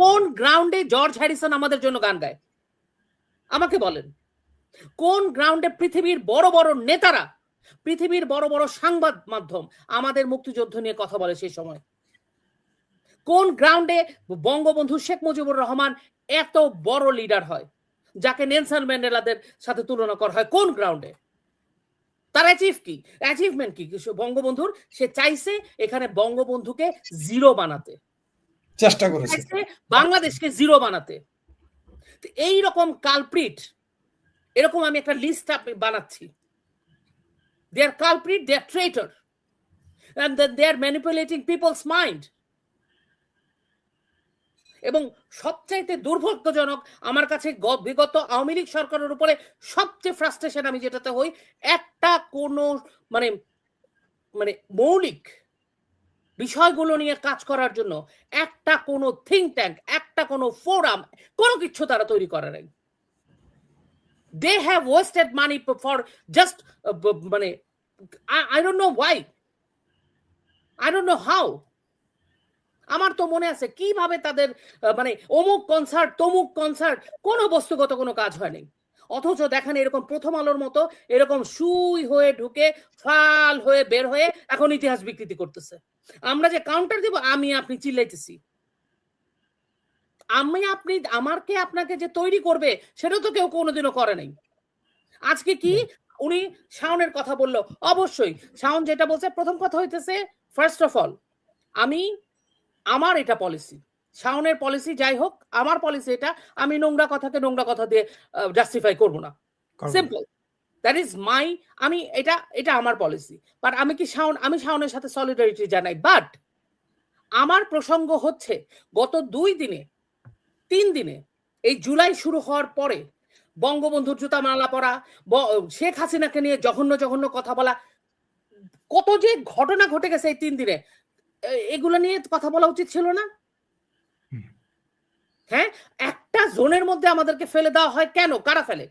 কোন গ্রাউন্ডে জর্জ হ্যারিসন আমাদের জন্য গান গায়? আমাকে বলেন। কোন গ্রাউন্ডে পৃথিবীর বড় বড় নেতারা, পৃথিবীর বড় বড় সংবাদ মাধ্যম আমাদের মুক্তিযুদ্ধ নিয়ে কথা বলে সেই সময়? কোন গ্রাউন্ডে বঙ্গবন্ধু শেখ মুজিবুর রহমান এত বড় লিডার হয়, যাকে নেলসন ম্যান্ডেলাদের সাথে তুলনা করা হয়? কোন গ্রাউন্ডে? তার অ্যাচিভমেন্ট কি বঙ্গবন্ধুর? সে চাইছে এখানে বঙ্গবন্ধুকে জিরো বানাতে, চেষ্টা করেছে বাংলাদেশকে জিরো বানাতে। এই রকম কালপ্রিট, এরকম আমি একটা লিস্ট বানাচ্ছি। They are culprit, they are traitor, and then they are manipulating people's mind. এবং সবচাইতে দুর্ভাগ্যজনক আমার কাছে বিগত আওয়ামী লীগ সরকারের উপরে সবচেয়ে ফ্রাস্ট্রেশন আমি যেটাতে হই, একটা কোনো মানে মৌলিক বিষয়গুলো নিয়ে কাজ করার জন্য একটা কোনো থিঙ্ক ট্যাঙ্ক, একটা কোনো ফোরাম, কোনো কিছু তারা তৈরি করে নাই। They have wasted money for just I don't know why, I don't know how. আমার তো মনে আছে কিভাবে তাদের মানে অমুক কনসার্ট তমুক কনসার্ট, কোনো বস্তুগত কোনো কাজ হয়নি। অথচ দেখেন এরকম প্রথম আলোর মতো এরকম সুই হয়ে ঢুকে ফাল হয়ে বের হয়ে এখন ইতিহাস বিকৃতি করতেছে। আমরা যে কাউন্টার দিব, আমি আপনি চিল্লাইতেছি, আমি আপনি আমারকে আপনাকে যে তৈরি করবে সেটা তো কেউ কোনোদিনও করে নাই। আজকে কি উনি শাওনের কথা বললো, অবশ্যই শাওন যেটা বলছে, প্রথম কথা হইতেছে ফার্স্ট অফ অল আমার এটা পলিসি, শাওনের পলিসি যাই হোক, আমার পলিসি এটা, আমি নোংরা কথাকে নোংরা কথা দিয়ে জাস্টিফাই করব না, সিম্পল, দ্যাট ইজ মাই, আমি এটা আমার পলিসি। বাট আমি কি আমি শাওনের সাথে সলিডারিটি জানাই, বাট আমার প্রসঙ্গ হচ্ছে গত 3 দিনে এই জুলাই শুরু হওয়ার পরে বঙ্গবন্ধুর জুতা মালা পরা, শেখ হাসিনাকে নিয়ে জঘন্য জঘন্য কথা বলা, কত যে ঘটনা ঘটে গেছে এই 3 দিনে, এগুলো নিয়ে কথা বলা উচিত ছিল না? হ্যাঁ, একটা জোনের মধ্যে আমাদেরকে ফেলে দেওয়া হয় কেন? কারা ফেলে?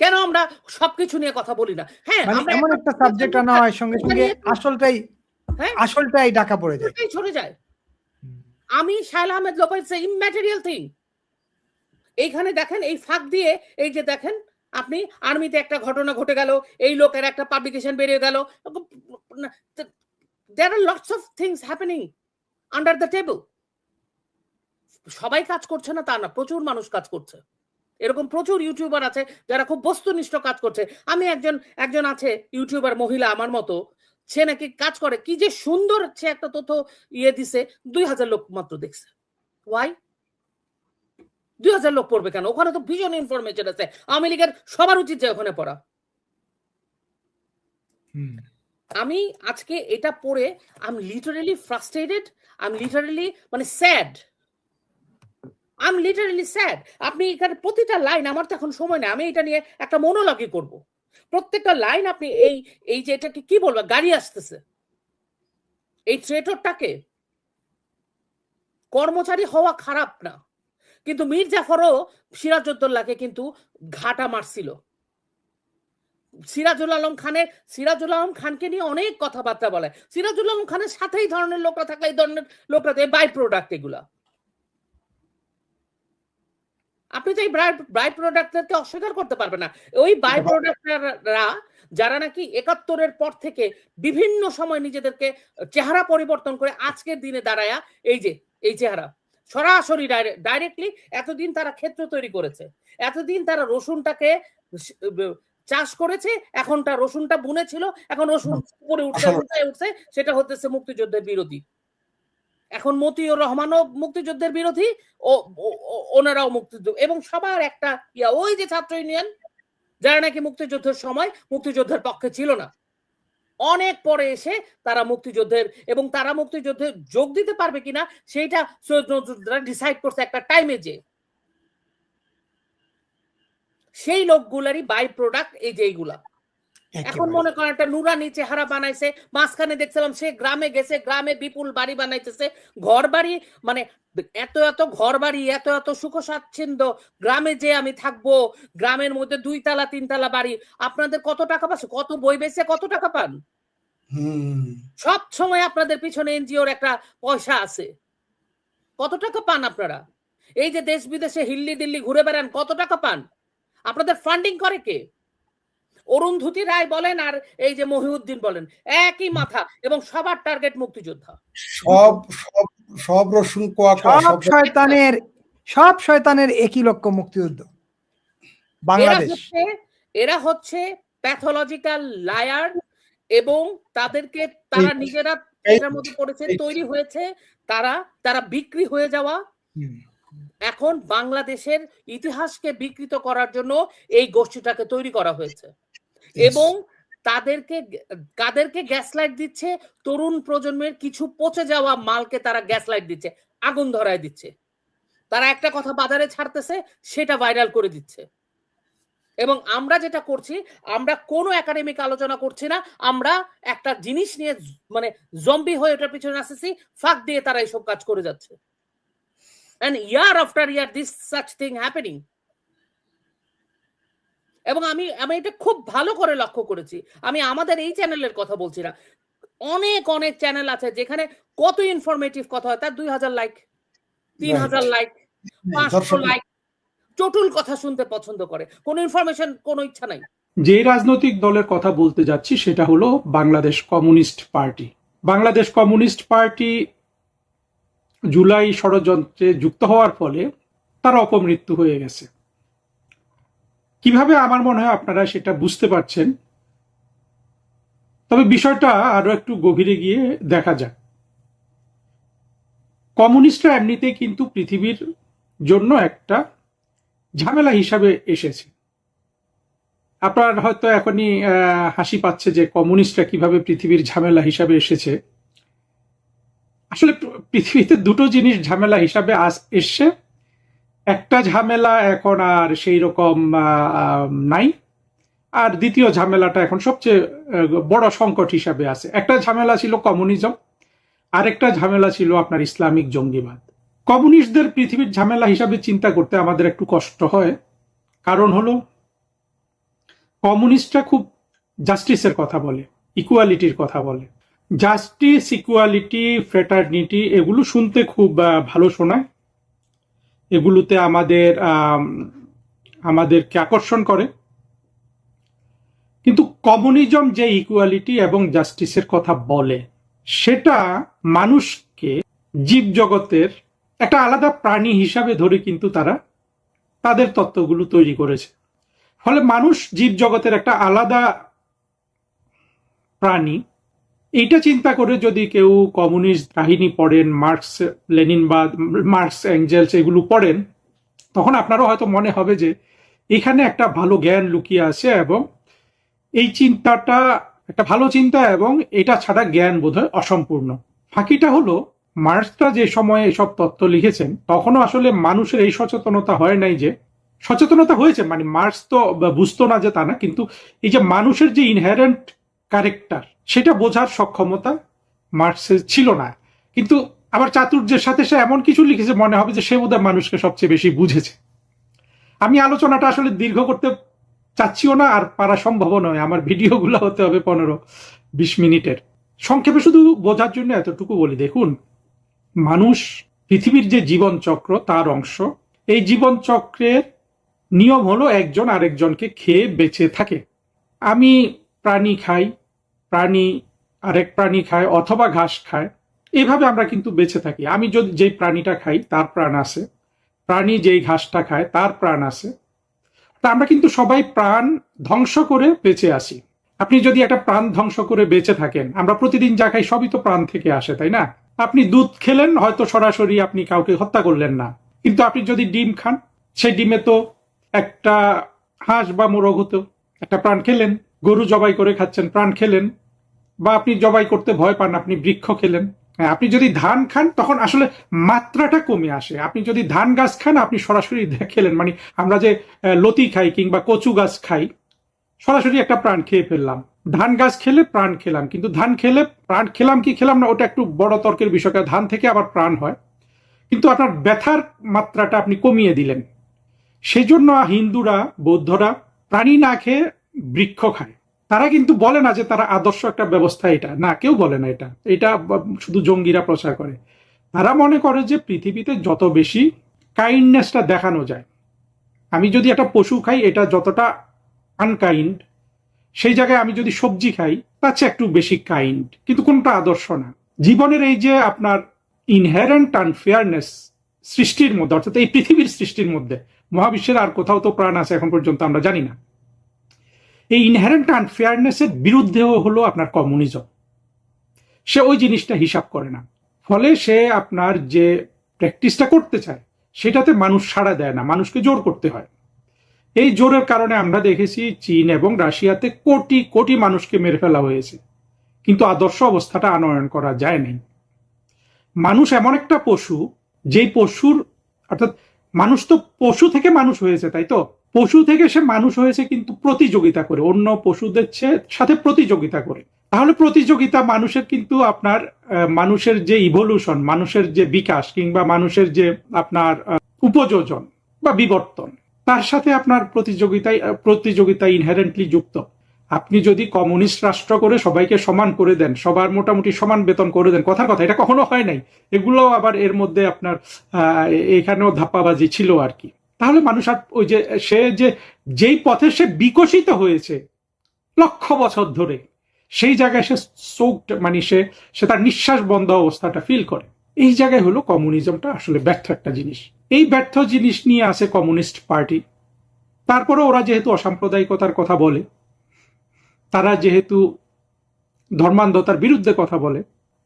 কেন আমরা সবকিছু নিয়ে কথা বলি না? হ্যাঁ, আমরা এমন একটা সাবজেক্ট আনা হয় সঙ্গে সঙ্গে আসলটাই ঢাকা পড়ে যায়, সরে যায়। আমি Shaila Ahmed লোপার, it's immaterial thing. এইখানে দেখেন এই ফাঁক দিয়ে, এই যে দেখেন আপনি আর্মিতে একটা ঘটনা ঘটে গেল, এই লোকের একটা পাবলিকেশন বেরিয়ে গেল, there are lots of things happening under the table. সবাই কাজ করছে না তা না, প্রচুর মানুষ কাজ করছে, এরকম প্রচুর ইউটিউবার আছে যারা খুব বস্তুনিষ্ঠ কাজ করছে। আমি একজন আছে ইউটিউবার মহিলা আমার মতো, সে নাকি কাজ করে, কি যে সুন্দর সে একটা তথ্য দিছে, 2000 লোক মাত্র দেখছে। ওয়াই 2000 লোক পড়বে কেন? ওখানে তো ভীষণ ইনফরমেশন আছে, আওয়ামী লীগের সবার উচিত যে ওখানে পড়া। আমি আজকে এটা পড়ে I am literally frustrated, I am literally মানে sad, I am literally sad. আপনি এখানে প্রতিটা লাইন, আমার তো এখন সময় নেই, আমি এটা নিয়ে একটা মনোলগই করব, প্রত্যেকটা লাইন আপনি এই যে এটাকে কি বলবো, গাড়ি আসতেছে, এই ট্রেটরটাকে, কর্মচারী হওয়া খারাপ না, কিন্তু মীর জাফরও সিরাজউদ্দৌলাকে কিন্তু ঘাটা মারছিল। সিরাজুল আলম খানকে নিয়ে অনেক কথাবার্তা বলে, সিরাজুল আলম খানের সাথে এই ধরনের লোকরা থাকলে, এই ধরনের লোকরা বাই প্রোডাক্ট, এগুলা আপনি তো এই বাই প্রোডাক্টদেরকে অস্বীকার করতে পারবেন না। ওই বাই প্রোডাক্টরা যারা নাকি 71-এর পর থেকে বিভিন্ন সময় নিজেদেরকে চেহারা পরিবর্তন করে আজকের দিনে দাঁড়ায়া এই চেহারা সরাসরি ডাইরেক্টলি, এতদিন তারা ক্ষেত্র তৈরি করেছে, এতদিন তারা রসুনটাকে চাষ করেছে, এখন তার রসুনটা বুনেছিল, এখন রসুন উপরে উঠছে, সেটা হতেছে মুক্তিযুদ্ধের বিরোধী। এখন মতিউর রহমানও মুক্তিযুদ্ধের বিরোধী, ওনারাও মুক্তিযুদ্ধ, এবং সবার একটা ওই যে ছাত্র ইউনিয়ন যারা নাকি মুক্তিযুদ্ধের সময় মুক্তিযুদ্ধের পক্ষে ছিল না, অনেক পরে এসে তারা মুক্তিযুদ্ধের, এবং তারা মুক্তিযুদ্ধে যোগ দিতে পারবে কিনা সেইটা সৈয়দ নজরুলরা ডিসাইড করছে একটা টাইমে, যে সেই লোকগুলারই বাই প্রোডাক্ট এই যে এইগুলা। এখন মনে করেন একটা নুরানি চেহারা বানাইছে, মাঝখানে দেখছিলাম সে গ্রামে গেছে, গ্রামে বিপুল বাড়ি বানাইতেছে, ঘর বাড়ি, মানে এত এত ঘর বাড়ি, এত এত সুখ স্বাচ্ছন্দ্য, গ্রামে যে আমি থাকবো, গ্রামের মধ্যে 2 তালা 3 তালা বাড়ি, আপনাদের কত টাকা পাচ্ছে, কত বই বেচে কত টাকা পান? সব সময় আপনাদের পিছনে এনজিওর একটা পয়সা আছে, কত টাকা পান আপনারা? এই যে দেশ বিদেশে হিল্লি দিল্লি ঘুরে বেড়ান, কত টাকা পান? আপনাদের ফান্ডিং করে কে? অরুন্ধতী রায় বলেন আর এই যে মহিউদ্দিন বলেন, একই মাথা, এবং সবার টার্গেট মুক্তিযোদ্ধা। সব রসুন সব শয়তানের একই লক্ষ্য, মুক্তিযুদ্ধ, বাংলাদেশ। এরা হচ্ছে প্যাথোলজিক্যাল লায়ার, এবং তাদেরকে তারা নিজেরা এটার মধ্যে পড়েছে, তৈরি হয়েছে, তারা বিক্রি হয়ে যাওয়া। এখন বাংলাদেশের ইতিহাসকে বিকৃত করার জন্য এই গোষ্ঠীটাকে তৈরি করা হয়েছে, এবং কাদেরকে গ্যাসলাইট দিচ্ছে? তরুণ প্রজন্মের কিছু পচে যাওয়া মালকে তারা গ্যাসলাইট দিচ্ছে, আগুন ধরায় দিচ্ছে। তারা একটা কথা বাজারে ছাড়তেছে, সেটা ভাইরাল করে দিচ্ছে। এবং আমরা যেটা করছি, আমরা কোনো একাডেমিক আলোচনা করছি না, আমরা একটা জিনিস নিয়ে মানে জম্বি হয়ে ওটার পিছনে আসতেছি, ফাঁক দিয়ে তারা এইসব কাজ করে যাচ্ছে। And year after year this such thing happening. এবং আমি এটা খুব ভালো করে লক্ষ্য করেছি, আমি আমাদের এই চ্যানেলের কথা বলছি না, অনেক অনেক চ্যানেল আছে যেখানে কত ইনফরমেটিভ কথা হয়, তার 2000 লাইক, 3000 লাইক, 500 দর্শক লাইক, চটুল কথা শুনতে পছন্দ করে, কোনো ইনফরমেশন, কোনো ইচ্ছা নাই। যে রাজনৈতিক দলের কথা বলতে যাচ্ছি সেটা হলো Bangladesh communist party. Bangladesh communist party July ষড়যন্ত্রে যুক্ত হওয়ার ফলে তার অপমৃত্যু হয়ে গেছে। কিভাবে, আমার মনে হয় আপনারা সেটা বুঝতে পারছেন, তবে বিষয়টা আরো একটু গভীরে গিয়ে দেখা যাক। কমিউনিস্টরা এমনিতেই কিন্তু পৃথিবীর জন্য একটা ঝামেলা হিসাবে এসেছে। আপনার হয়তো এখনই হাসি পাচ্ছে যে কমিউনিস্টরা কিভাবে পৃথিবীর ঝামেলা হিসাবে এসেছে। আসলে পৃথিবীতে দুটো জিনিস ঝামেলা হিসাবে এসছে। একটা ঝামেলা এখন আর সেই রকম নাই, আর দ্বিতীয় ঝামেলাটা এখন সবচেয়ে বড় সংকট হিসাবে আছে। একটা ঝামেলা ছিল কমিউনিজম, আরেকটা ঝামেলা ছিল আপনার ইসলামিক জঙ্গিবাদ। কমিউনিস্টদের পৃথিবীর ঝামেলা হিসাবে চিন্তা করতে আমাদের একটু কষ্ট হয়, কারণ হলো কমিউনিস্টরা খুব জাস্টিসের কথা বলে, ইকুয়ালিটির কথা বলে। জাস্টিস, ইকুয়ালিটি, ফ্রেটার্নিটি এগুলো শুনতে খুব ভালো শোনায়, এগুলোতে আমাদেরকে আকর্ষণ করে। কিন্তু কমিউনিজম যে ইকুয়ালিটি এবং জাস্টিসের কথা বলে সেটা মানুষকে জীবজগতের একটা আলাদা প্রাণী হিসাবে ধরে কিন্তু তারা তাদের তত্ত্বগুলো তৈরি করেছে। ফলে মানুষ জীবজগতের একটা আলাদা প্রাণী, এইটা চিন্তা করে যদি কেউ কমিউনিস্ট কাহিনী পড়েন, মার্কস লেনিনবাদ, মার্কস এঙ্গেলস এগুলো পড়েন, তখন আপনারও হয়তো মনে হবে যে এখানে একটা ভালো জ্ঞান লুকিয়ে আছে এবং এই চিন্তাটা একটা ভালো চিন্তা এবং এটা ছাড়া জ্ঞান বোধহয় অসম্পূর্ণ। ফাঁকিটা হলো মার্কসরা যে সময়ে এসব তত্ত্ব লিখেছেন তখনও আসলে মানুষের এই সচেতনতা হয় নাই, যে সচেতনতা হয়েছে মানে মার্কস তো বুঝতো না যে তা না, কিন্তু এই যে মানুষের যে ইনহেরেন্ট ক্যারেক্টার সেটা বোঝার সক্ষমতা মার্কসের ছিল না। কিন্তু আবার চাতুর্যের সাথে সে এমন কিছু লিখেছে মনে হবে যে সে বোধহয় মানুষকে সবচেয়ে বেশি বুঝেছে। আমি আলোচনাটা আসলে দীর্ঘ করতে চাচ্ছিও না, আর পারা সম্ভব নয়। আমার ভিডিওগুলো হতে হবে 15-20 মিনিটের। সংক্ষেপে শুধু বোঝার জন্য এতটুকু বলি, দেখুন, মানুষ পৃথিবীর যে জীবন চক্র তার অংশ। এই জীবন চক্রের নিয়ম হলো একজন আরেকজনকে খেয়ে বেঁচে থাকে। আমি প্রাণী খাই, প্রাণী আরেক প্রাণী খায় অথবা ঘাস খায়, এইভাবে আমরা কিন্তু বেঁচে থাকি। আমি যদি যেই প্রাণীটা খাই তার প্রাণ আছে, প্রাণী যেই ঘাসটা খায় তার প্রাণ আছে। তা আমরা কিন্তু সবাই প্রাণ ধ্বংস করে বেঁচে আসি। আপনি যদি একটা প্রাণ ধ্বংস করে বেঁচে থাকেন, আমরা প্রতিদিন যা খাই সবই তো প্রাণ থেকে আসে, তাই না? আপনি দুধ খেলেন, হয়তো সরাসরি আপনি কাউকে হত্যা করলেন না, কিন্তু আপনি যদি ডিম খান, সেই ডিমে তো একটা হাঁস বা মোরগ হতো, একটা প্রাণ খেলেন। গরু জবাই করে খাচ্ছেন, প্রাণ খেলেন। বা আপনি জবাই করতে ভয় পান, আপনি বৃক্ষ খেলেন। আপনি যদি ধান খান তখন আসলে মাত্রাটা কমে আসে। আপনি যদি ধান গাছ খান আপনি সরাসরি খেলেন, মানে আমরা যে লতি খাই কিংবা কচু গাছ খাই, সরাসরি একটা প্রাণ খেয়ে ফেললাম। ধান গাছ খেলে প্রাণ খেলাম, কিন্তু ধান খেলে প্রাণ খেলাম কি খেলাম না ওটা একটু বড় তর্কের বিষয়। ধান থেকে আবার প্রাণ হয়, কিন্তু আপনার ব্যথার মাত্রাটা আপনি কমিয়ে দিলেন। সেই জন্য হিন্দুরা, বৌদ্ধরা প্রাণী না খেয়ে বৃক্ষ খায়। তারা কিন্তু বলে না যে তারা আদর্শ একটা ব্যবস্থা, এটা না, কেউ বলে না। এটা শুধু জঙ্গিরা প্রচার করে। তারা মনে করে যে পৃথিবীতে যত বেশি কাইন্ডনেসটা দেখানো যায়, আমি যদি একটা পশু খাই এটা যতটা আনকাইন্ড, সেই জায়গায় আমি যদি সবজি খাই তার চেয়ে একটু বেশি কাইন্ড, কিন্তু কোনটা আদর্শ না। জীবনের এই যে আপনার ইনহেরেন্ট আনফেয়ারনেস সৃষ্টির মধ্যে, অর্থাৎ এই পৃথিবীর সৃষ্টির মধ্যে, মহাবিশ্বের আর কোথাও তো প্রাণ আছে এখন পর্যন্ত আমরা জানি না, এই ইনহেরেন্ট আনফেয়ারনেসের বিরুদ্ধেও হলো আপনার কমিউনিজম। সে ওই জিনিসটা হিসাব করে না, ফলে সে আপনার যে প্র্যাকটিসটা করতে চায় সেটাতে মানুষ সাড়া দেয় না, মানুষকে জোর করতে হয়। এই জোরের কারণে আমরা দেখেছি চীন এবং রাশিয়াতে কোটি কোটি মানুষকে মেরে ফেলা হয়েছে, কিন্তু আদর্শ অবস্থাটা আনয়ন করা যায় নাই। মানুষ এমন একটা পশু, যেই পশুর, অর্থাৎ মানুষ তো পশু থেকে মানুষ হয়েছে, তাই তো? পশু থেকে সে মানুষ হয়েছে কিন্তু প্রতিযোগিতা করে, অন্য পশুদের সাথে প্রতিযোগিতা করে। তাহলে প্রতিযোগিতা মানুষের কিন্তু আপনার মানুষের যে ইভলিউশন, মানুষের যে বিকাশ কিংবা মানুষের যে আপনার উপযোজন বা বিবর্তন, তার সাথে আপনার প্রতিযোগিতা ইনহেরেন্টলি যুক্ত। আপনি যদি কমিউনিস্ট রাষ্ট্র করে সবাইকে সমান করে দেন, সবার মোটামুটি সমান বেতন করে দেন, কথার কথা, এটা কখনো হয় নাই, এগুলো আবার এর মধ্যে আপনার এখানেও ধাপ্পাবাজি ছিল আর কি, তাহলে মানুষ আর ওই যে সে যেই পথে সে বিকশিত হয়েছে লক্ষ বছর ধরে, সেই জায়গায় সে সোকড, মানে সে তার নিঃশ্বাস বন্ধ অবস্থাটা ফিল করে। এই জায়গায় হলো কমিউনিজমটা আসলে ব্যর্থ একটা জিনিস। এই ব্যর্থ জিনিস নিয়ে আসে কমিউনিস্ট পার্টি। তারপরে ওরা যেহেতু অসাম্প্রদায়িকতার কথা বলে, তারা যেহেতু ধর্মান্ধতার বিরুদ্ধে কথা বলে,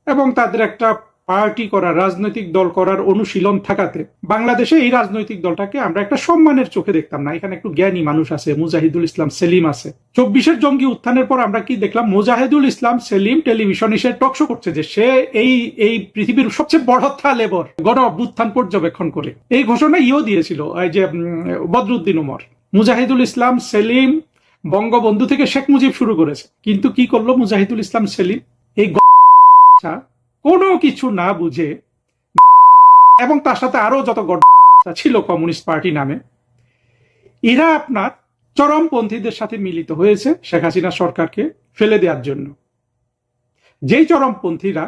এবং তাদের একটা পার্টি করার, রাজনৈতিক দল করার অনুশীলন থাকাতে বাংলাদেশে এই রাজনৈতিক দলটাকে আমরা একটা সম্মানের চোখে দেখতাম না। এখানে একটু জ্ঞানী মানুষ আছে, মুজাহিদুল ইসলাম সেলিম আছে। 24-এর জঙ্গি উত্থানের পর আমরা কি দেখলাম? মুজাহিদুল ইসলাম সেলিম টেলিভিশন এসে টকশো করছে যে সে এই পৃথিবীর সবচেয়ে বড় লেবর গণ অভ্যুত্থান পর্যবেক্ষণ করে। এই ঘোষণা দিয়েছিল এই যে বদরুদ্দিন উমর। মুজাহিদুল ইসলাম সেলিম বঙ্গবন্ধু থেকে শেখ মুজিব শুরু করেছে, কিন্তু কি করলো মুজাহিদুল ইসলাম সেলিম? এই কোনো কিছু না বুঝে, এবং তার সাথে আরো যত ছিল কমিউনিস্ট পার্টি নামে, এরা আপনার চরমপন্থীদের সাথে মিলিত হয়েছে শেখ হাসিনা সরকারকে ফেলে দেওয়ার জন্য। যেই চরমপন্থীরা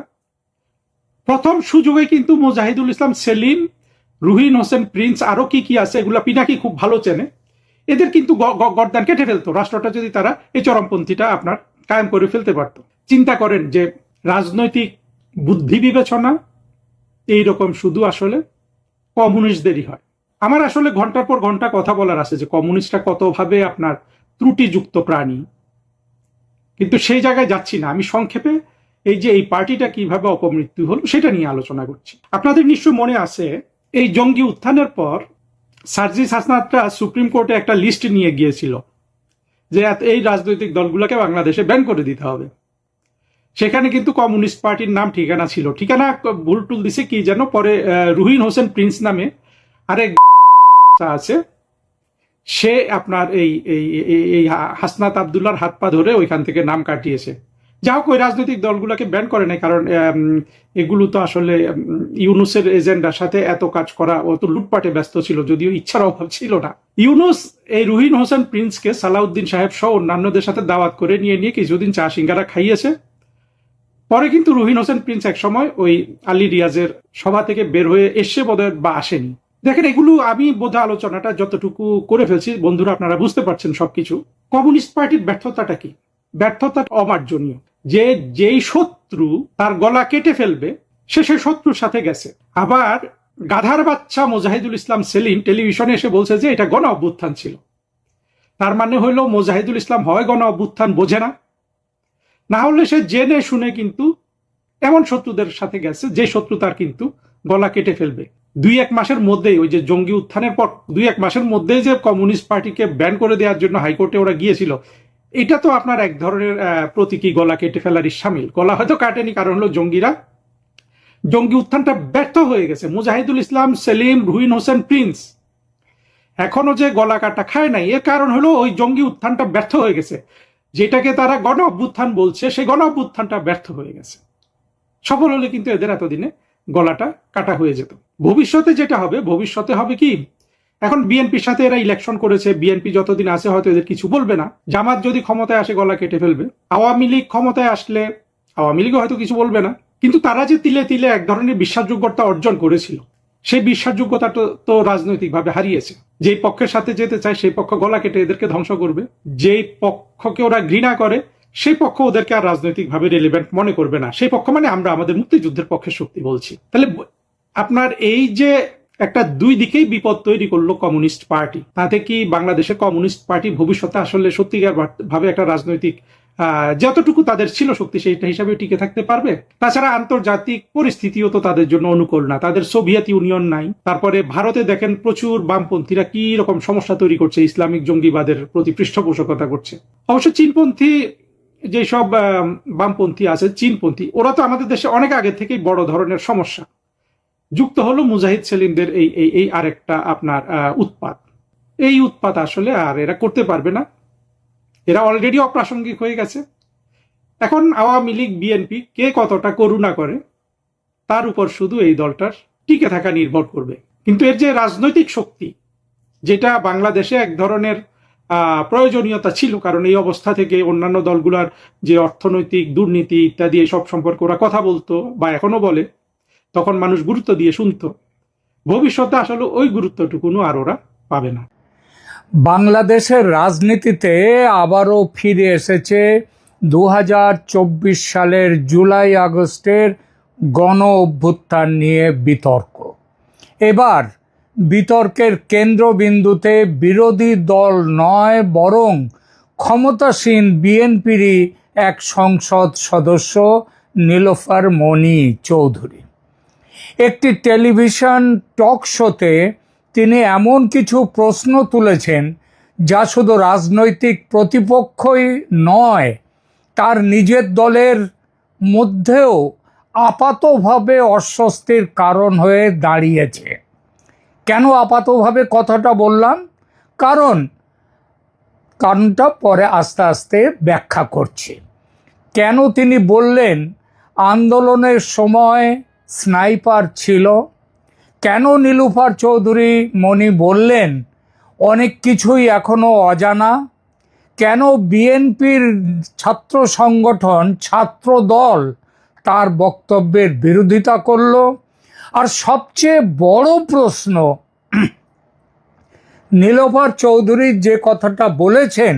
প্রথম সুযোগে কিন্তু মুজাহিদুল ইসলাম সেলিম, রুহিন হোসেন প্রিন্স, আরো কি কি আছে, এগুলা পিনাকি খুব ভালো চেনে, এদের কিন্তু গর্দান কেটে ফেলতো রাষ্ট্রটা যদি তারা এই চরমপন্থীটা আপনার কায়েম করে ফেলতে পারত। চিন্তা করেন যে রাজনৈতিক বুদ্ধি বিবেচনা এইরকম শুধু আসলে কমিউনিস্টদেরই হয়। আমার আসলে ঘন্টার পর ঘন্টা কথা বলার আছে যে কমিউনিস্টরা কতভাবে আপনার ত্রুটিযুক্ত প্রাণী, কিন্তু সেই জায়গায় যাচ্ছি না। আমি সংক্ষেপে এই পার্টিটা কিভাবে অপমৃত্যু হলো সেটা নিয়ে আলোচনা করছি। আপনাদের নিশ্চয় মনে আছে, এই জঙ্গি উত্থানের পর সার্জিস হাসনাতরা সুপ্রিম কোর্টে একটা লিস্ট নিয়ে গিয়েছিল যে এই রাজনৈতিক দলগুলোকে বাংলাদেশে ব্যান করে দিতে হবে। সেখানে কিন্তু কমিউনিস্ট পার্টির নাম ঠিকানা ছিল, ঠিকানা ভুল টুল দিছে কি যেন, পরে রুহিন হোসেন প্রিন্স নামে আরেক আছে, সে আপনার এই হাসনাত আবদুল্লাহর হাত পা ধরে ওইখান থেকে নাম কাটিয়েছে। যা হোক, ওই রাজনৈতিক দলগুলোকে ব্যান করে নাই, কারণ এগুলো তো আসলে ইউনুসের এজেন্ডার সাথে এত কাজ করা, অত লুটপাটে ব্যস্ত ছিল, যদিও ইচ্ছার অভাব ছিল না। ইউনুস এই রুহিন হোসেন প্রিন্সকে সালাউদ্দিন সাহেব সহ অন্যান্যদের সাথে দাওয়াত করে নিয়ে কিছুদিন চা সিঙ্গারা খাইয়েছে। পরে কিন্তু রুহিন হোসেন প্রিন্স এক সময় ওই আলী রিয়াজের সভা থেকে বের হয়ে এসে বোধহয় বা আসেনি। দেখেন, এগুলো আমি বোধহয় আলোচনাটা যতটুকু করে ফেলছি, বন্ধুরা আপনারা বুঝতে পারছেন সবকিছু। কমিউনিস্ট পার্টির ব্যর্থতাটা কি? ব্যর্থতা অমার্জনীয়। যেই শত্রু তার গলা কেটে ফেলবে সে সেই শত্রুর সাথে গেছে। আবার গাধার বাচ্চা মুজাহিদুল ইসলাম সেলিম টেলিভিশনে এসে বলছে যে এটা গণ অভ্যুত্থান ছিল। তার মানে হইল মুজাহিদুল ইসলাম হয় গণ অভ্যুত্থান বোঝে না, না হলে সে জেনে শুনে কিন্তু এমন শত্রুদের সাথে গেছে যে শত্রু তার কিন্তু গলা কেটে ফেলবে। 2-1 মাসের মধ্যেই, ওই যে জঙ্গি উত্থানের পর 2-1 মাসের মধ্যেই যে কমিউনিস্ট পার্টিকে ব্যান করে দেওয়ার জন্য হাইকোর্টে ওরা গিয়েছিল, এটা তো আপনার এক ধরনের প্রতীকী গলা কেটে ফেলারই সামিল। গলা হয়তো কাটেনি, কারণ হলো জঙ্গি উত্থানটা ব্যর্থ হয়ে গেছে। মুজাহিদুল ইসলাম সেলিম, রুহিন হোসেন প্রিন্স এখনো যে গলা কাটা খায় নাই, এর কারণ হলো ওই জঙ্গি উত্থানটা ব্যর্থ হয়ে গেছে। যেটাকে তারা গণ অভ্যুত্থান বলছে, সেই গণ অভ্যুত্থানটা ব্যর্থ হয়ে গেছে। সফল হলে কিন্তু এদের এতদিনে গলাটা কাটা হয়ে যেত। ভবিষ্যতে যেটা হবে, ভবিষ্যতে হবে কি, এখন বিএনপির সাথে এরা ইলেকশন করেছে, বিএনপি যতদিন আছে হয়তো এদের কিছু বলবে না। জামাত যদি ক্ষমতায় আসে গলা কেটে ফেলবে। আওয়ামী লীগ ক্ষমতায় আসলে আওয়ামী লীগও হয়তো কিছু বলবে না, কিন্তু তারা যে তিলে তিলে এক ধরনের বিশ্বাসযোগ্যতা অর্জন করেছিল, সেই বিশ্বাসযোগ্যতা তো রাজনৈতিকভাবে হারিয়েছে। যেই পক্ষের সাথে যেতে চায় সেই পক্ষ গলা কেটে এদেরকে ধ্বংস করবে। যেই পক্ষকে ওরা ঘৃণা করে সেই পক্ষ ওদেরকে আর রাজনৈতিকভাবে রেলিভেন্ট মনে করবে না। সেই পক্ষ মানে আমরা আমাদের মুক্তিযুদ্ধের পক্ষে শক্তি বলছি। তাহলে আপনার এই যে একটা দুই দিকেই বিপদ তৈরি করলো কমিউনিস্ট পার্টি, তাতে কি বাংলাদেশের কমিউনিস্ট পার্টি ভবিষ্যতে আসলে সত্যিকার ভাবে একটা রাজনৈতিক যতটুকু তাদের ছিল শক্তি সেইটা হিসাবে টিকে থাকতে পারবে? তাছাড়া আন্তর্জাতিক পরিস্থিতিও তো তাদের জন্য অনুকূল না। তাদের সোভিয়েত ইউনিয়ন নাই। তারপরে ভারতে দেখেন প্রচুর বামপন্থীরা কি রকম সমস্যা তৈরি করছে, ইসলামিক জঙ্গিবাদের প্রতি পৃষ্ঠপোষকতা করছে। অবশ্য চীনপন্থী যেসব বামপন্থী আছে, চীনপন্থী, ওরা তো আমাদের দেশে অনেক আগে থেকেই বড় ধরনের সমস্যা। যুক্ত হলো মুজাহিদ সেলিমদের এই আরেকটা আপনার উৎপাত। এই উৎপাত আসলে আর এরা করতে পারবে না, এরা অলরেডি অপ্রাসঙ্গিক হয়ে গেছে। এখন আওয়ামী লীগ, বিএনপি কে কতটা করুণা করে তার উপর শুধু এই দলটার টিকে থাকা নির্ভর করবে। কিন্তু এর যে রাজনৈতিক শক্তি, যেটা বাংলাদেশে এক ধরনের প্রয়োজনীয়তা ছিল, কারণ এই অবস্থা থেকে অন্যান্য দলগুলোর যে অর্থনৈতিক দুর্নীতি ইত্যাদি এসব সম্পর্কে ওরা কথা বলতো বা এখনো বলে, তখন মানুষ গুরুত্ব দিয়ে শুনতো। ভবিষ্যতে আসলে ওই গুরুত্বটুকুনও আর ওরা পাবে না। বাংলাদেশের রাজনীতিতে আবারও ফিরে এসেছে 2024 সালের জুলাই আগস্টের গণ অভ্যুত্থান নিয়ে বিতর্ক। এবার বিতর্কের কেন্দ্রবিন্দুতে বিরোধী দল নয়, বরং ক্ষমতাসীন বিএনপিরই এক সংসদ সদস্য নীলোফার মনি চৌধুরী। একটি টেলিভিশন টক শোতে তিনি এমন কিছু প্রশ্ন তুলেছেন যা শুধু রাজনৈতিক প্রতিপক্ষই নয়, তার নিজের দলের মধ্যেও আপাতভাবে অস্বস্তির কারণ হয়ে দাঁড়িয়েছে। কেন আপাতভাবে কথাটা বললাম? কারণটা পরে আস্তে আস্তে ব্যাখ্যা করছি। কেন তিনি বললেন আন্দোলনের সময় স্নাইপার ছিল? কেন নীলুফার চৌধুরী মনি বললেন অনেক কিছুই এখনো অজানা? কেন বিএনপির ছাত্র সংগঠন ছাত্র দল তার বক্তব্যের বিরোধিতা করল? আর সবচেয়ে বড় প্রশ্ন, নীলোফার চৌধুরী যে কথাটা বলেছেন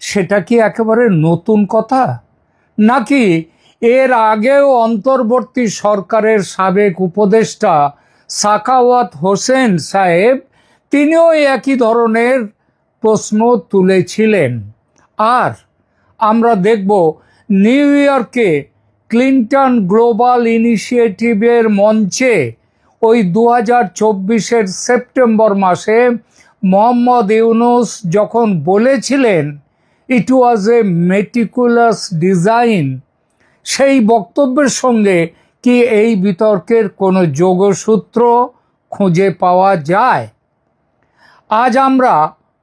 সেটা কি একেবারে নতুন কথা, নাকি এর আগেও অন্তর্বর্তী সরকারের সাবেক উপদেষ্টা সাখাওয়াত হোসেন সাহেব তিনিও একই ধরনের প্রশ্ন তুলেছিলেন? আর আমরা দেখব নিউ ইয়র্কে ক্লিন্টন গ্লোবাল ইনিশিয়েটিভের মঞ্চে ওই 2024-এর সেপ্টেম্বর মাসে মোহাম্মদ ইউনূস যখন বলেছিলেন ইট ওয়াজ এ মেটিকুলাস ডিজাইন, সেই বক্তব্যের সঙ্গে কি এই বিতর্কের কোনো যোগসূত্র খুঁজে পাওয়া যায়? আজ আমরা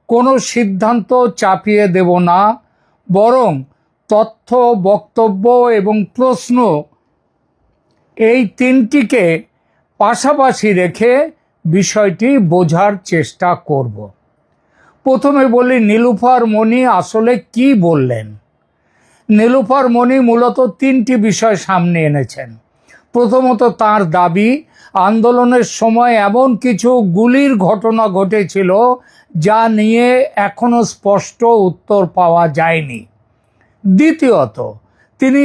কোনো সিদ্ধান্ত চাপিয়ে দেব না, বরং তথ্য, বক্তব্য এবং প্রশ্ন এই তিনটিকে পাশাপাশি রেখে বিষয়টি বোঝার চেষ্টা করব। প্রথমে বলি নীলুফার মনি আসলে কি বললেন। নীলুফার মনি মূলত তিনটি বিষয় সামনে এনেছেন। প্রথমত তার দাবি আন্দোলনের সময় এমন কিছু গুলির ঘটনা ঘটেছিল যা নিয়ে এখনো স্পষ্ট উত্তর পাওয়া যায়নি। দ্বিতীয়ত তিনি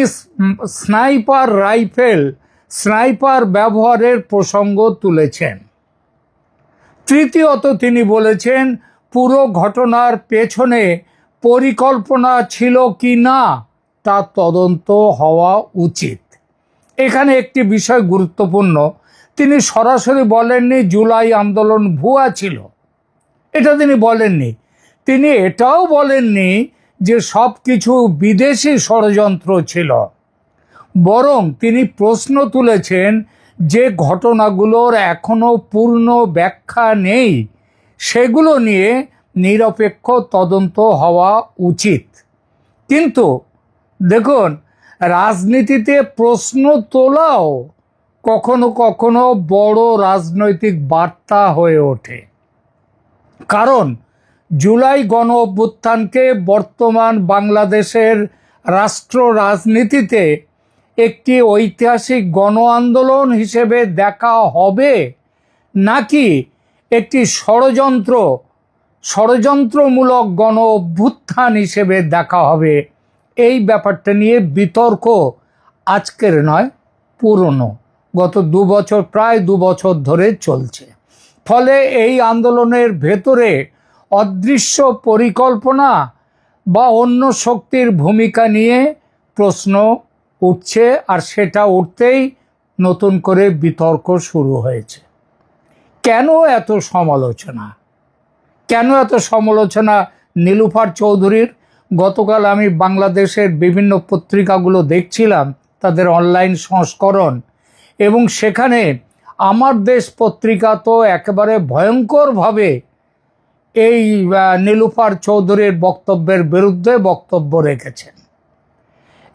স্নাইপার ব্যবহারের প্রসঙ্গ তুলেছেন। তৃতীয়ত তিনি বলেছেন পুরো ঘটনার পেছনে পরিকল্পনা ছিল কি না তা তদন্ত হওয়া উচিত। এখানে একটি বিষয় গুরুত্বপূর্ণ, তিনি সরাসরি বলেননি জুলাই আন্দোলন ভুয়া ছিল, এটা তিনি বলেননি। তিনি এটাও বলেননি যে সব কিছু বিদেশি ষড়যন্ত্র ছিল, বরং তিনি প্রশ্ন তুলেছেন যে ঘটনাগুলোর এখনো পূর্ণ ব্যাখ্যা নেই সেগুলো নিয়ে নিরপেক্ষ তদন্ত হওয়া উচিত। কিন্তু দেখুন, রাজনীতিতে প্রশ্ন তোলাও কখনো কখনো বড় রাজনৈতিক বার্তা হয়ে ওঠে। কারণ জুলাই গণ অভ্যুত্থানকে বর্তমান বাংলাদেশের রাষ্ট্র রাজনীতিতে একটি ঐতিহাসিক গণ আন্দোলন হিসেবে দেখা হবে, নাকি একটি ষড়যন্ত্রমূলক গণ অভ্যুত্থান হিসেবে দেখা হবে, এই ব্যাপারটা নিয়ে বিতর্ক আজকের নয়, পুরনো, গত প্রায় 2 বছর ধরে চলছে। ফলে এই আন্দোলনের ভেতরে অদৃশ্য পরিকল্পনা বা অন্য শক্তির ভূমিকা নিয়ে প্রশ্ন উঠছে, আর সেটা উঠতেই নতুন করে বিতর্ক শুরু হয়েছে। কেন এত সমালোচনা নীলুফার চৌধুরীর? গতকাল আমি বাংলাদেশের বিভিন্ন পত্রিকাগুলো দেখছিলাম, তাদের অনলাইন সংস্করণ, এবং সেখানে আমার দেশ পত্রিকা তো একেবারে ভয়ঙ্করভাবে এই নীলুফার চৌধুরীর বক্তব্যের বিরুদ্ধে বক্তব্য রেখেছেন।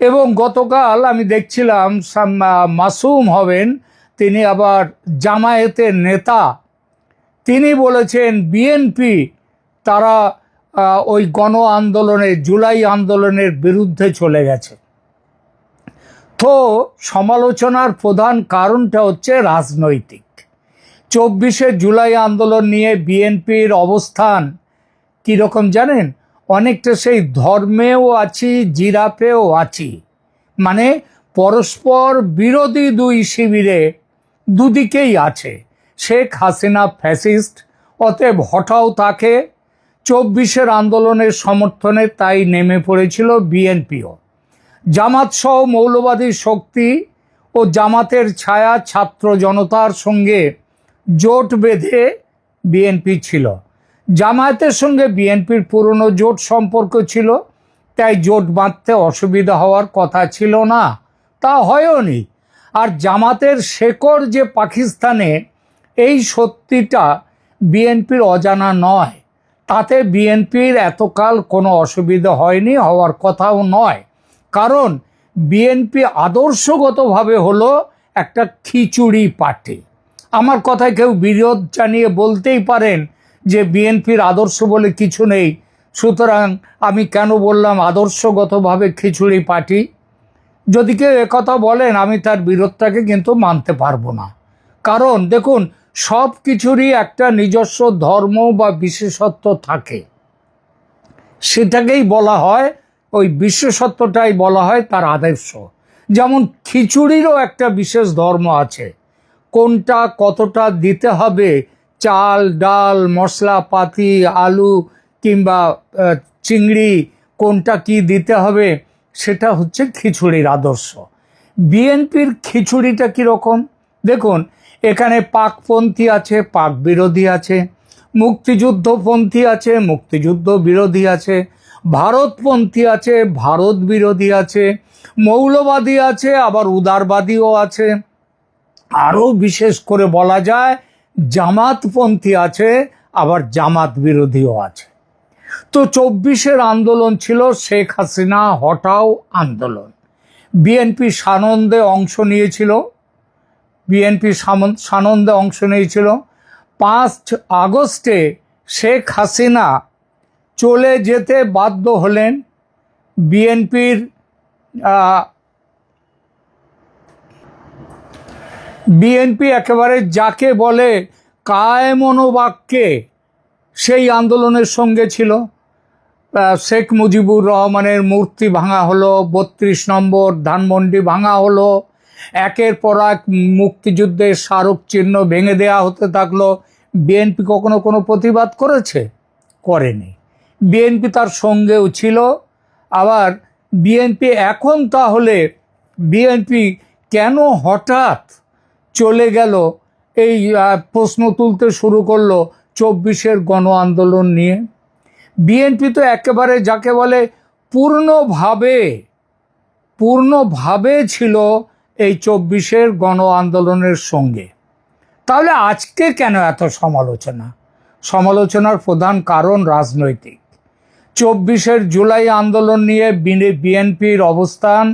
এবং গতকাল আমি দেখছিলাম মাসুম হবেন, তিনি আবার জামায়াতের নেতা, তিনি বলেছেন বিএনপি তারা ওই গণ আন্দোলনে, জুলাই আন্দোলনের বিরুদ্ধে চলে গেছে। তো সমালোচনার প্রধান কারণটা হচ্ছে রাজনৈতিক। 24শে জুলাই আন্দোলন নিয়ে বিএনপির অবস্থান কীরকম জানেন? অনেকটা সেই ধর্মেও আছি, জিরাফেও আছি, মানে পরস্পর বিরোধী দুই শিবিরে দুদিকেই আছে। শেখ হাসিনা ফ্যাসিস্ট, অতএব হঠাও তাকে। 24শে আন্দোলনের সমর্থনে তাই নেমে পড়েছিল বিএনপিও। জামাত সহ মৌলবাদী শক্তি ও জামাতের ছায়া ছাত্র জনতার সঙ্গে জোট বেঁধে বিএনপি ছিল। জামায়াতের সঙ্গে বিএনপির পুরনো জোট সম্পর্ক ছিল, তাই জোট বাঁধতে অসুবিধা হওয়ার কথা ছিল না, তা হয়ওনি। আর জামাতের শেকড় যে পাকিস্তানে, এই সত্যিটা বিএনপির অজানা নয়। তাতে বিএনপির এতকাল কোনো অসুবিধা হয়নি, হওয়ার কথাও নয়। কারণ বিএনপি আদর্শগতভাবে হলো একটা খিচুড়ি পার্টি। আমার কথায় কেউ বিরোধ জানিয়ে বলতেই পারেন যে বিএনপির আদর্শ বলে কিছু নেই, সুতরাং আমি কেন বললাম আদর্শগতভাবে খিচুড়ি পার্টি। যদি কেউ একথা বলেন, আমি তার বিরোধটাকে কিন্তু মানতে পারবো না। কারণ দেখুন, সব কিছুরই একটা নিজস্ব ধর্ম বা বিশেষত্ব থাকে, সেটাকেই বলা হয়, ওই বিশেষত্বটাই বলা হয় তার আদর্শ। যেমন খিচুড়িরও একটা বিশেষ ধর্ম আছে, কোনটা কতটা দিতে হবে, চাল ডাল মশলাপাতি আলু কিংবা চিংড়ি কোনটা কি দিতে হবে, সেটা হচ্ছে খিচুড়ির আদর্শ। বিএনপির খিচুড়িটা কীরকম দেখুন, এখানে পাকপন্থী আছে, পাক বিরোধী আছে, মুক্তিযুদ্ধপন্থী আছে, মুক্তিযুদ্ধ বিরোধী আছে, ভারতপন্থী আছে, ভারত বিরোধী আছে, মৌলবাদী আছে, আবার উদারবাদীও আছে, আরও বিশেষ করে বলা যায় জামাতপন্থী আছে, আবার জামাত বিরোধীও আছে। তো 24শে আন্দোলন ছিল শেখ হাসিনা হটাও আন্দোলন। বিএনপি সানন্দে অংশ নিয়েছিল, 5 আগস্টে শেখ হাসিনা চলে যেতে বাধ্য হলেন। বিএনপি একেবারে যাকে বলে কায়মনোবাক্যে সেই আন্দোলনের সঙ্গে ছিল। শেখ মুজিবুর রহমানের মূর্তি ভাঙা হলো, 32 নম্বর ধানমন্ডি ভাঙা হলো, একের পর এক মুক্তিযুদ্ধের স্মারক চিহ্ন ভেঙে দেয়া হতে থাকলো। বিএনপি কখনো কোনো প্রতিবাদ করেছে? করেনি। বিএনপি তার সঙ্গেও ছিল। আবার বিএনপি এখন তাহলে বিএনপি কেন হঠাৎ চলে গেল, এই প্রশ্ন তুলতে শুরু করলো 24শে গণ আন্দোলন নিয়ে। বিএনপি তো একেবারে যাকে বলে পূর্ণভাবে ছিল এই 24শে গণ আন্দোলনের সঙ্গে। তাহলে আজকে কেন এত সমালোচনার প্রধান কারণ রাজনৈতিক। 24শে জুলাই আন্দোলন নিয়ে বিএনপির অবস্থান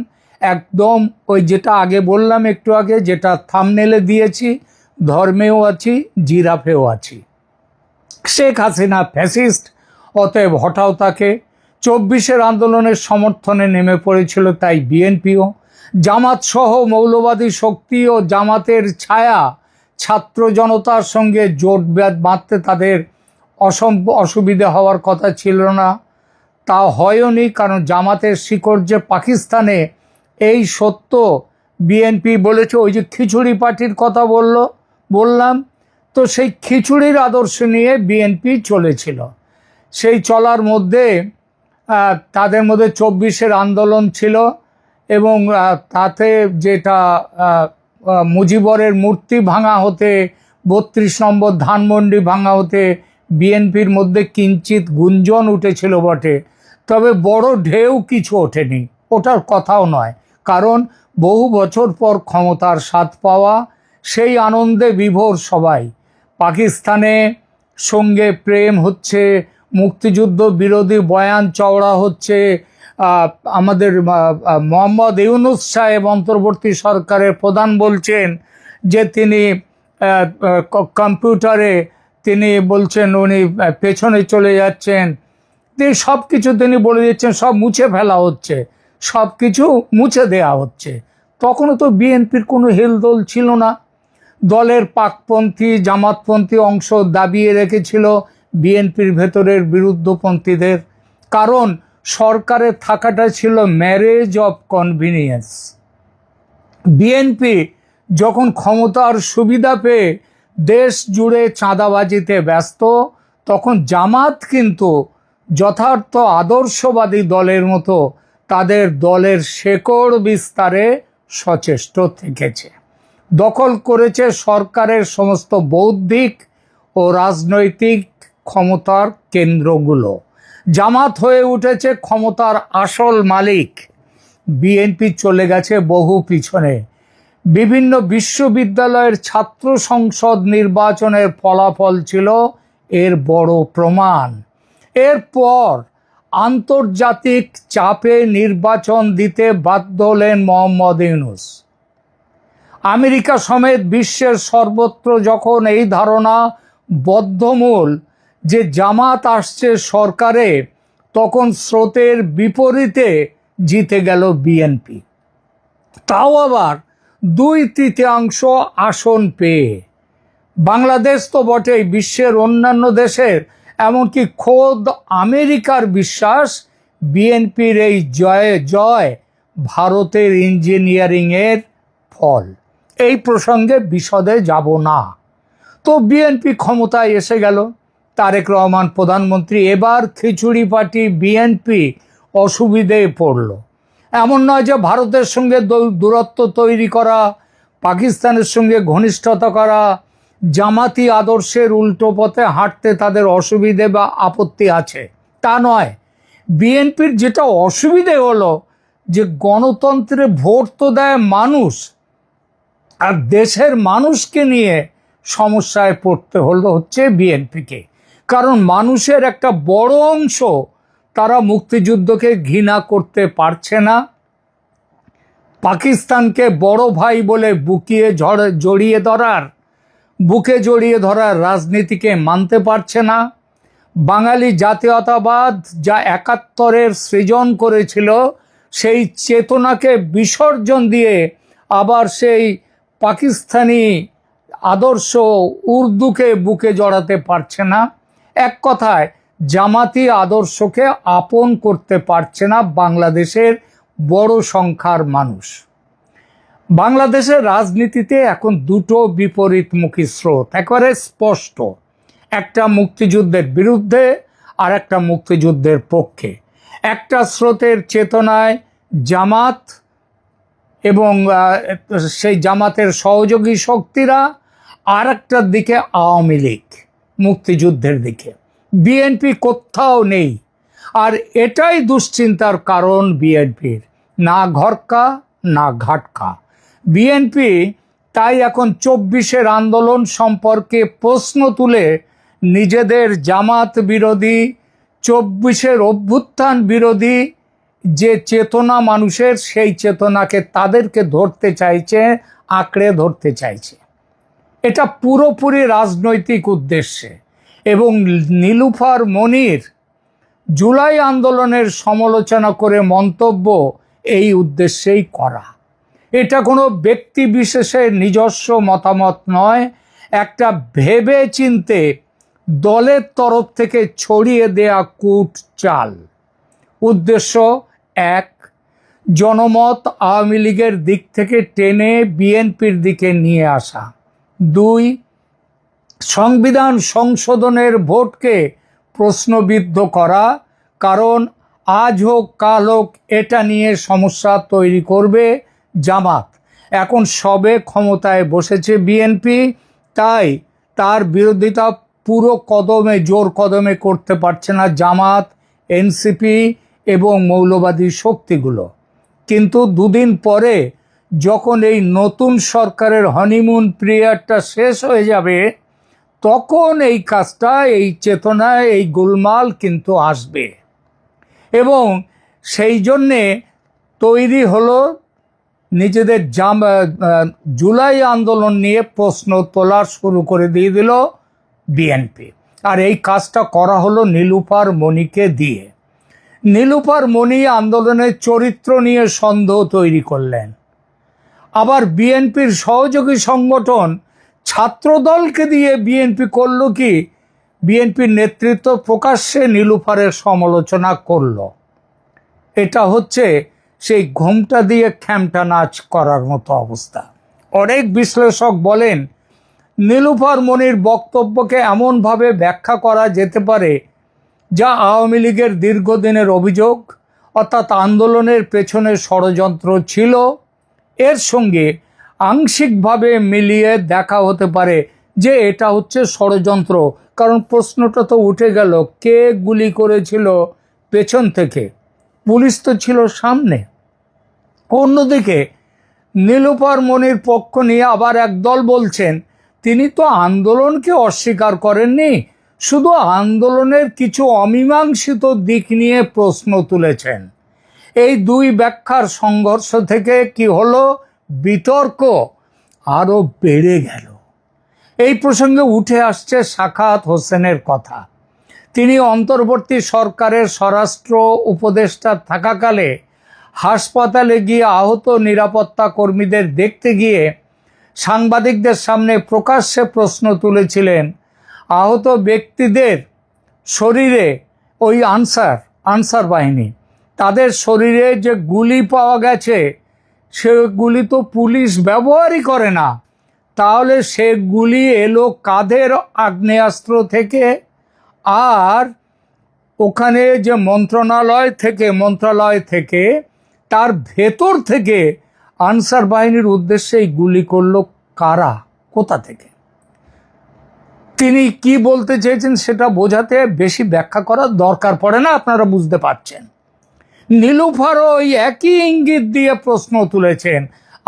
একদম ওই যেটা আগে বললাম একটু আগে, যেটা থাম্বনেলে দিয়েছি, ধর্মেও আছি, জিরাফেও আছি। শেখ হাসিনা ফ্যাসিস্ট, অতএব হঠাও তাকে। 24শে আন্দোলনের সমর্থনে নেমে পড়েছিল তাই বিএনপিও। জামাত সহ মৌলবাদী শক্তি ও জামাতের ছায়া ছাত্র জনতার সঙ্গে জোট বাঁধতে তাদের অসুবিধা হওয়ার কথা ছিল না, তা হয়ওনি। কারণ জামাতের শিকড় যে পাকিস্তানে, এই সত্য বিএনপি বলেছে। ওই যে খিচুড়ি পার্টির কথা বললাম, তো সেই খিচুড়ির আদর্শ নিয়ে বিএনপি চলেছিল। সেই চলার মধ্যে তাদের মধ্যে 24শে আন্দোলন ছিল, এবং তাতে যেটা মুজিবরের মূর্তি ভাঙা হতে, 32 নম্বর ধানমন্ডি ভাঙা হতে বিএনপির মধ্যে কিঞ্চিত গুঞ্জন উঠেছিল বটে, তবে বড় ঢেউ কিছু ওঠেনি, ওটার কথাও নয়। কারণ বহু বছর পর ক্ষমতার স্বাদ পাওয়া, সেই আনন্দে বিভোর সবাই। পাকিস্তানে সঙ্গে প্রেম হচ্ছে, মুক্তিযুদ্ধ বিরোধী বয়ান চওড়া হচ্ছে। আমাদের মোহাম্মদ ইউনূস সাহেব অন্তর্বর্তী সরকারের প্রধান বলছেন যে তিনি কম্পিউটারে তিনি বলছেন উনি পেছনে চলে যাচ্ছেন, সবকিছু তিনি বলে দিচ্ছেন সব মুছে ফেলা হচ্ছে, সবকিছু মুছে দেয়া হচ্ছে। তখনও তো বিএনপির কোনো হেলদোল ছিল না। দলের পাকপন্থী জামাতপন্থী অংশ দাবিয়ে রেখেছিল বিএনপির ভেতরের বিরুদ্ধপন্থীদের, কারণ সরকারে থাকাটা ছিল ম্যারেজ অফ কনভিনিয়েন্স। বিএনপি যখন ক্ষমতার সুবিধা পেয়ে দেশ জুড়ে চাঁদাবাজিতে ব্যস্ত, তখন জামাত কিন্তু যথার্থ আদর্শবাদী দলের মতো তাদের দলের শেকড় বিস্তারে সচেষ্ট থেকেছে, দখল করেছে সরকারের সমস্ত বৌদ্ধিক ও রাজনৈতিক ক্ষমতার কেন্দ্রগুলো। জামাত হয়ে উঠেছে ক্ষমতার আসল মালিক। বিএনপি চলে গেছে বহু পিছনে। বিভিন্ন বিশ্ববিদ্যালয়ের ছাত্র সংসদ নির্বাচনের ফলাফল ছিল এর বড় প্রমাণ। এরপর আন্তর্জাতিক চাপে নির্বাচন দিতে বাধ্য হলেন মোহাম্মদ ইউনূস। আমেরিকা সমেত বিশ্বের সর্বত্র যখন এই ধারণা বদ্ধমূল যে জামাত আসছে সরকারে, তখন স্রোতের বিপরীতে জিতে গেল বিএনপি, তাও আবার 2/3 আসন পেয়ে। বাংলাদেশ তো বটেই, বিশ্বের অন্যান্য দেশের এমনকি খোদ আমেরিকার বিশ্বাস বিএনপির এই জয় ভারতের ইঞ্জিনিয়ারিংয়ের ফল। এই প্রসঙ্গে বিশদে যাব না। তো বিএনপি ক্ষমতায় এসে গেল, তারেক রহমান প্রধানমন্ত্রী। এবার খিচুড়ি পার্টি বিএনপি অসুবিধায় পড়ল। এমন নয় যে ভারতের সঙ্গে দূরত্ব তৈরি করা, পাকিস্তানের সঙ্গে ঘনিষ্ঠতা করা, জামাতি আদর্শের উল্টো পথে হাঁটতে তাদের অসুবিধে বা আপত্তি আছে, তা নয়। বিএনপির যেটা অসুবিধে হলো যে গণতন্ত্রে ভোট তো দেয় মানুষ, আর দেশের মানুষকে নিয়ে সমস্যায় পড়তে হচ্ছে বিএনপিকে। কারণ মানুষের একটা বড় অংশ তারা মুক্তিযুদ্ধকে ঘৃণা করতে পারছে না, পাকিস্তানকে বড় ভাই বলে বুকে জড়িয়ে ধরার রাজনীতিকে মানতে পারছে না। বাঙালি জাতীয়তাবাদ যা 71-এর সৃজন করেছিল, সেই চেতনাকে বিসর্জন দিয়ে আবার সেই পাকিস্তানি আদর্শ উর্দুকে বুকে জড়াতে পারছে না। এক কথায় জামাতি আদর্শকে আপন করতে পারছে না বাংলাদেশের বড় সংখ্যার মানুষ। বাংলাদেশের রাজনীতিতে এখন দুটো বিপরীতমুখী স্রোত একেবারে স্পষ্ট, একটা মুক্তিযুদ্ধের বিরুদ্ধে আর একটা মুক্তিযুদ্ধের পক্ষে। একটা স্রোতের চেতনায় জামাত এবং সেই জামাতের সহযোগী শক্তিরা, আর একটার দিকে আওয়ামী লীগ মুক্তিযুদ্ধের দিকে। বিএনপি কোথাও নেই, আর এটাই দুশ্চিন্তার কারণ বিএনপির। না ঘরকা না ঘাটকা। বিএনপি তাই এখন 24-এর আন্দোলন সম্পর্কে প্রশ্ন তুলে নিজেদের জামাত বিরোধী, 24-এর অভ্যুত্থান বিরোধী যে চেতনা মানুষের, সেই চেতনাকে তাদেরকে ধরতে চাইছে, আঁকড়ে ধরতে চাইছে। এটা পুরোপুরি রাজনৈতিক উদ্দেশ্যে। এবং নীলুফার মনির জুলাই আন্দোলনের সমালোচনা করে মন্তব্য এই উদ্দেশ্যেই করা। এটা কোনো ব্যক্তি বিশেষের নিজস্ব মতামত নয়, একটা ভেবে চিনতে দলের তরফ থেকে ছড়িয়ে দেয়া কূট চাল। উদ্দেশ্য এক, জনমত আওয়ামী লীগের দিক থেকে টেনে বিএনপির দিকে নিয়ে আসা। 2, সংবিধান সংশোধনের ভোটকে প্রশ্নবিদ্ধ করা, কারণ আজ হোক কাল হোক এটা নিয়ে সমস্যা তৈরি করবে জামাত। এখন সবে ক্ষমতায় বসেছে বিএনপি, তাই তার বিরোধিতা পুরো কদমে, জোর কদমে করতে পারছে না জামাত, এনসিপি এবং মৌলবাদী শক্তিগুলো। কিন্তু 2 দিন পরে যখন এই নতুন সরকারের হনিমুন পিরিয়ডটা শেষ হয়ে যাবে, তখন এই কাজটা, এই চেতনায় এই গোলমাল কিন্তু আসবে। এবং সেই জন্যে তৈরি হলো নিজেদের জুলাই আন্দোলন নিয়ে প্রশ্ন তোলা শুরু করে দিয়ে দিল বিএনপি। আর এই কাজটা করা হলো নীলুফার মণিকে দিয়ে। নীলুফার মণি আন্দোলনের চরিত্র নিয়ে সন্দেহ তৈরি করলেন। আবার বিএনপির সহযোগী সংগঠন ছাত্রদলকে দিয়ে বিএনপি করল কি, বিএনপির নেতৃত্ব প্রকাশ্যে নীলুফারের সমালোচনা করল। এটা হচ্ছে সেই ঘোমটা দিয়ে খ্যামটা নাচ করার মতো অবস্থা। অনেক বিশ্লেষক বলেন নীলুফার মনির বক্তব্যকে এমনভাবে ব্যাখ্যা করা যেতে পারে যা আওয়ামী লীগের দীর্ঘদিনের অভিযোগ, অর্থাৎ আন্দোলনের পেছনে ষড়যন্ত্র ছিল, এর সঙ্গে আংশিকভাবে মিলিয়ে দেখা হতে পারে যে এটা হচ্ছে ষড়যন্ত্র। কারণ প্রশ্নটা তো উঠে গেল, কে গুলি করেছিল পেছন থেকে? পুলিশ তো ছিল সামনে। অন্যদিকে নীলুফার মনির পক্ষ নিয়ে আবার একদল বলছেন তিনি তো আন্দোলনকে অস্বীকার করেননি, শুধু আন্দোলনের কিছু অমীমাংসিত দিক নিয়ে প্রশ্ন তুলেছেন। এই দুই ব্যাখ্যার সংঘর্ষ থেকে কি হলো, বিতর্ক আরো বেড়ে গেল। এই প্রসঙ্গে উঠে আসছে সাখাওয়াত হোসেনের কথা। তিনি অন্তর্বর্তী সরকারের স্বরাষ্ট্র উপদেষ্টা থাকাকালে হাসপাতালে গিয়ে আহত নিরাপত্তা কর্মীদের দেখতে গিয়ে সাংবাদিকদের সামনে প্রকাশ্যে প্রশ্ন তুলেছিলেন, আহত ব্যক্তিদের শরীরে ওই আনসার বাহিনী, তাদের শরীরে যে গুলি পাওয়া গেছে সেগুলি তো পুলিশ ব্যবহারই করে না, তাহলে সেগুলি এলো কাদের আগ্নেয়াস্ত্র থেকে? আর ওখানে যে মন্ত্রণালয় থেকে তার ভেতর থেকে আনসার বাহিনীর উদ্দেশ্যে এই গুলি করলো কারা, কোথা থেকে? তিনি কি বলতে চেয়েছেন সেটা বোঝাতে বেশি ব্যাখ্যা করার দরকার পড়ে না, আপনারা বুঝতে পারছেন। নীলুফারও ওই একই ইঙ্গিত দিয়ে প্রশ্ন তুলেছেন,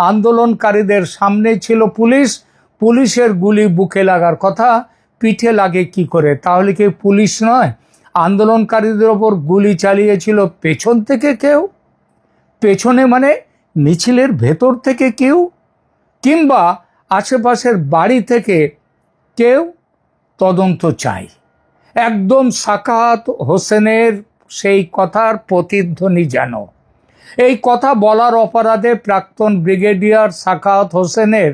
আন্দোলনকারীদের সামনে ছিল পুলিশ, পুলিশের গুলি বুকে লাগার কথা, পিঠে লাগে কি করে? তাহলে কি পুলিশ নয়? আন্দোলনকারীদের ওপর গুলি চালিয়েছিল পেছন থেকে কেউ, পেছনে মানে মিছিলের ভেতর থেকে কেউ, কিংবা আশেপাশের বাড়ি থেকে কেউ? তদন্ত চাই। একদম সাখাওয়াত হোসেনের সেই কথার প্রতিধ্বনি যেন। এই কথা বলার অপরাধে প্রাক্তন ব্রিগেডিয়ার সাখাওয়াত হোসেনের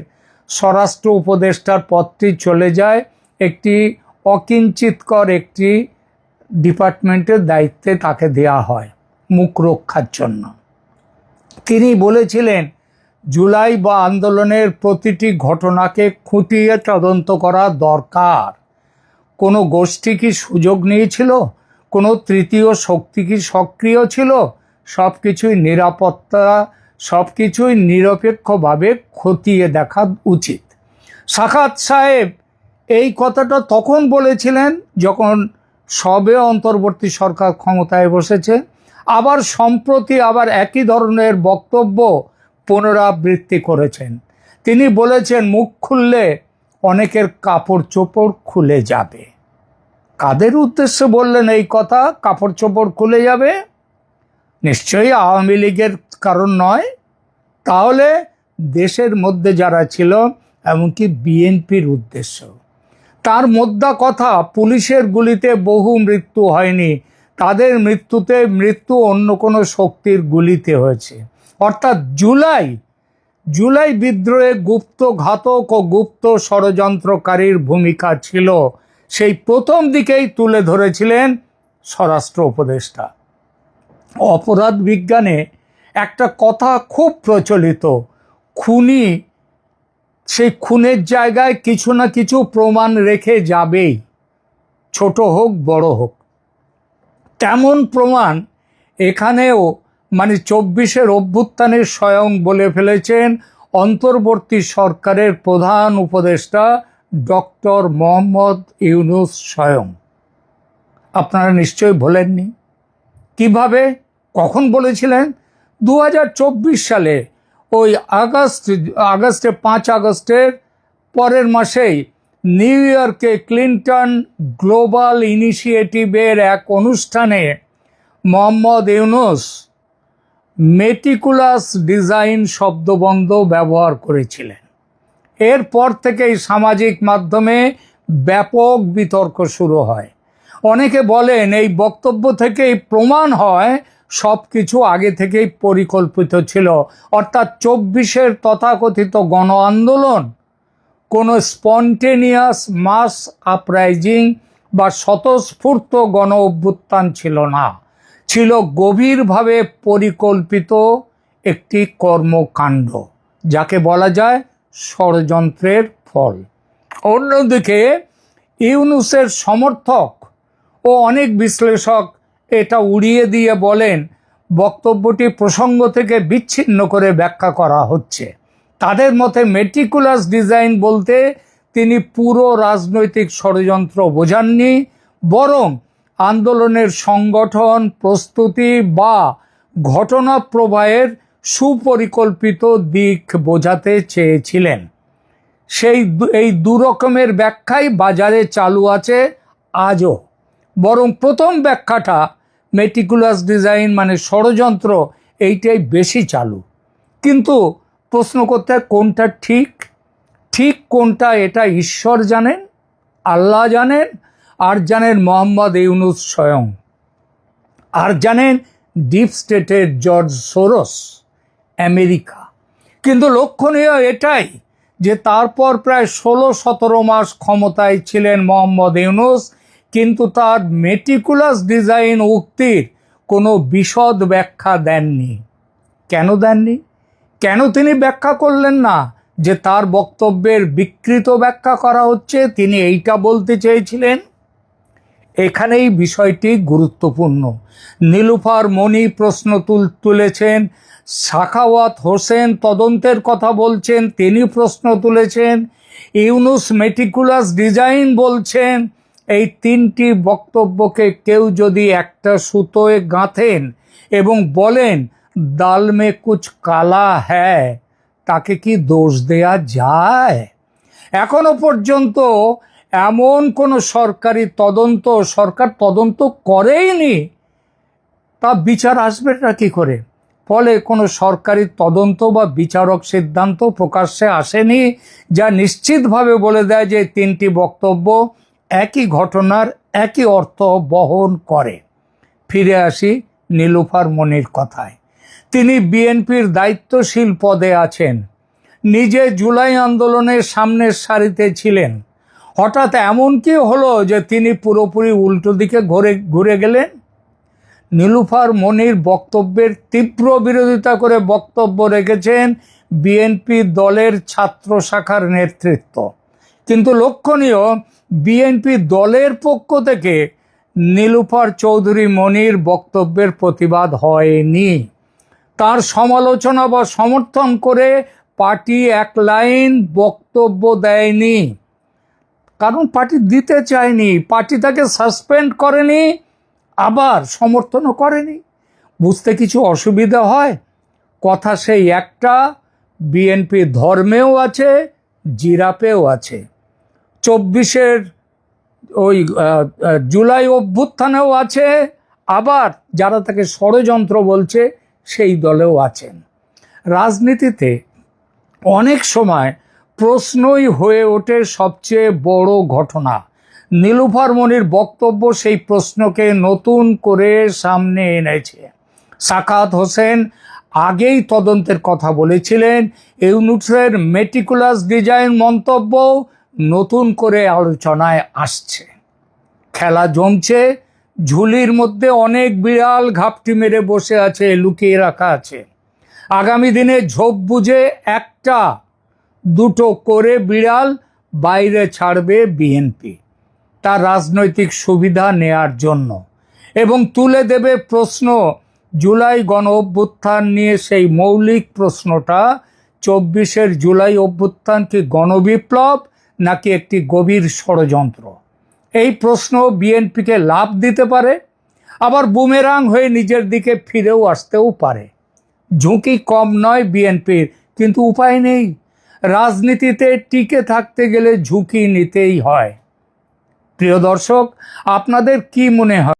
স্বরাষ্ট্র উপদেষ্টার পদটি চলে যায় একটি অকিঞ্চিতকর একটি ডিপার্টমেন্টের দায়িত্বে তাকে দেয়া হয় মুখ রক্ষার জন্য। তিনি বলেছিলেন জুলাই বা আন্দোলনের প্রতিটি ঘটনাকে খুঁটিয়ে তদন্ত করা দরকার। কোনো গোষ্ঠী কি সুযোগ নিয়েছিল? কোনো তৃতীয় শক্তি কি সক্রিয় ছিল? সব কিছুই নিরপেক্ষভাবে খতিয়ে দেখা উচিত। সাখাওয়াত সাহেব এই কথাটা তখন বলেছিলেন যখন সবে অন্তর্বর্তী সরকার ক্ষমতায় বসেছে। আবার সম্প্রতি আবার একই ধরনের বক্তব্য পুনরাবৃত্তি করেছেন। তিনি বলেছেন মুখ খুললে অনেকের কাপড় চোপড় খুলে যাবে। কাদের উদ্দেশ্যে বললেন এই কথা, কাপড় চোপড় খুলে যাবে? নিশ্চয়ই আওয়ামী লীগের কারণ নয়। তাহলে দেশের মধ্যে যারা ছিল, এমনকি বিএনপির উদ্দেশ্য। তার মোদ্দা কথা, পুলিশের গুলিতে বহু মৃত্যু হয়নি, তাদের মৃত্যু অন্য কোনো শক্তির গুলিতে হয়েছে। অর্থাৎ জুলাই বিদ্রোহে গুপ্ত ঘাতক ও গুপ্ত ষড়যন্ত্রকারীর ভূমিকা ছিল, সেই প্রথম দিকেই তুলে ধরেছিলেন স্বরাষ্ট্র উপদেষ্টা। অপরাধ বিজ্ঞানে একটা কথা খুব প্রচলিত, খুনি সেই খুনের জায়গায় কিছু না কিছু প্রমাণ রেখে যাবেই, ছোট হোক বড় হোক। তেমন প্রমাণ এখানেও, মানে 24-এর অভ্যুত্থানের স্বয়ং বলে ফেলেছেন অন্তর্বর্তী সরকারের প্রধান উপদেষ্টা ডক্টর মোহাম্মদ ইউনূস স্বয়ং। আপনারা নিশ্চয়ই ভোলেননি। কিভাবে, কখন বলেছিলেন? 2024 সালে ওই আগস্টে 5 আগস্টের পরের মাসেই নিউ ইয়র্কে ক্লিন্টন গ্লোবাল ইনিশিয়েটিভের এক অনুষ্ঠানে মোহাম্মদ ইউনূস মেটিকুলাস ডিজাইন শব্দবন্ধ ব্যবহার করেছিলেন। এরপর থেকেই সামাজিক মাধ্যমে ব্যাপক বিতর্ক শুরু হয়। অনেকে বলেন এই বক্তব্য থেকেই প্রমাণ হয় সব কিছু আগে থেকেই পরিকল্পিত ছিল, অর্থাৎ 24-এর তথাকথিত গণ আন্দোলন কোনো স্পন্টেনিয়াস মাস আপরাইজিং বা স্বতঃস্ফূর্ত গণ অভ্যুত্থান ছিল না, ছিল গভীরভাবে পরিকল্পিত একটি কর্মকাণ্ড, যাকে বলা যায় ষড়যন্ত্রের ফল। অন্যদিকে ইউনূসের সমর্থক ও অনেক বিশ্লেষক এটা উড়িয়ে দিয়ে বলেন বক্তব্যটি প্রসঙ্গ থেকে বিচ্ছিন্ন করে ব্যাখ্যা করা হচ্ছে। তাদের মতে মেটিকুলাস ডিজাইন বলতে তিনি পুরো রাজনৈতিক ষড়যন্ত্র বোঝাননি, বরং আন্দোলনের সংগঠন, প্রস্তুতি বা ঘটনা প্রবাহের সুপরিকল্পিত দিক বোঝাতে চেয়েছিলেন। এই দু রকমের ব্যাখ্যাই বাজারে চালু আছে আজও, বরং প্রথম ব্যাখ্যাটা মেটিকুলাস ডিজাইন মানে ষড়যন্ত্র, এইটাই বেশি চালু। কিন্তু প্রশ্ন করতে কোনটা ঠিক, ঠিক কোনটা এটা ঈশ্বর জানেন, আল্লাহ জানেন, আর জানেন মোহাম্মদ ইউনূস স্বয়ং, আর জানেন ডিপ স্টেটের জর্জ সোরস, আমেরিকা। কিন্তু লক্ষণীয় এটাই যে তারপর প্রায় 16-17 মাস ক্ষমতায় ছিলেন মোহাম্মদ ইউনূস, কিন্তু তার মেটিকুলাস ডিজাইন উক্তির কোনো বিশদ ব্যাখ্যা দেননি। কেন দেননি? কেন তিনি ব্যাখ্যা করলেন না যে তার বক্তব্যের বিকৃত ব্যাখ্যা করা হচ্ছে? তিনি এইটা বলতে চেয়েছিলেন। এখানেই বিষয়টি গুরুত্বপূর্ণ। নীলুফার মনি প্রশ্ন তুলেছেন, সাখাওয়াত হোসেন তদন্তের কথা বলছেন, তিনি প্রশ্ন তুলেছেন, ইউনূস মেটিকুলাস ডিজাইন বলছেন। এই তিনটি বক্তব্যকে কেউ যদি একটা সুতোয় গাঁথেন এবং বলেন দাল মে কুছ কালা হ্যায়, তাকে কি দোষ দেয়া যায়? এখনো পর্যন্ত এমন কোনো সরকারি সরকার তদন্ত করেইনি, তা বিচার আসবেটা কি করে? ফলে কোনো সরকারি তদন্ত বা বিচারক সিদ্ধান্ত প্রকাশ্যে আসেনি, যা নিশ্চিতভাবে বলে দেয় যে তিনটি বক্তব্য একই ঘটনার একই অর্থ বহন করে। ফিরে আসি নীলুফার মনির কথায়। তিনি বিএনপির দায়িত্বশীল পদে আছেন, নিজে জুলাই আন্দোলনের সামনের সারিতে ছিলেন। হঠাৎ এমন কি হলো যে তিনি পুরোপুরি উল্টো দিকে ঘুরে গেলেন? নীলুফার মনির বক্তব্যের তীব্র বিরোধিতা করে বক্তব্য রেখেছেন বিএনপি দলের ছাত্র শাখার নেতৃত্ব। কিন্তু লক্ষণীয়, বিএনপি দলের পক্ষ থেকে নীলুফার চৌধুরী মনির বক্তব্যের প্রতিবাদ হয়নি। তার সমালোচনা বা সমর্থন করে পার্টি এক লাইন বক্তব্য দেয়নি, কারণ পার্টি দিতে চায়নি। পার্টি তাকে সাসপেন্ড করেনি, আবার সমর্থনও করেনি। বুঝতে কিছু অসুবিধা হয়? কথা সেই একটা, বিএনপি ধর্মেও আছে, জিরাপেও আছে। 24-এর ওই জুলাই অভ্যুত্থানেও আছে, আবার যারা তাকে ষড়যন্ত্র বলছে সেই দলেও আছেন। রাজনীতিতে অনেক সময় প্রশ্নই হয়ে ওঠে সবচেয়ে বড় ঘটনা। নীলুফার মনির বক্তব্য সেই প্রশ্নকে নতুন করে সামনে এনেছে। সাখাওয়াত হোসেন আগেই তদন্তের কথা বলেছিলেন, ইউনূসের মেটিকুলাস ডিজাইন মন্তব্য নতুন করে আলোচনায় আসছে। খেলা জমছে, ঝুলির মধ্যে অনেক বিড়াল ঘাপটি মেরে বসে আছে, লুকিয়ে রাখা আছে। আগামী দিনে ঝোপ বুঝে একটা দুটো করে বিড়াল বাইরে ছাড়বে বিএনপি, তার রাজনৈতিক সুবিধা নেয়ার জন্য, এবং তুলে দেবে প্রশ্ন জুলাই গণ অভ্যুত্থান নিয়ে। সেই মৌলিক প্রশ্নটা, 24-এর জুলাই অভ্যুত্থান কি গণবিপ্লব নাকি একটি গভীর ষড়যন্ত্র? এই প্রশ্ন বিএনপিকে লাভ দিতে পারে, আবার বুমেরাং হয়ে নিজের দিকে ফিরেও আসতেও পারে। ঝুঁকি কম নয় বিএনপির, কিন্তু উপায় নেই। রাজনীতিতে টিকে থাকতে গেলে ঝুঁকি নিতেই হয়। প্রিয় দর্শক, আপনাদের কি মনে হয়?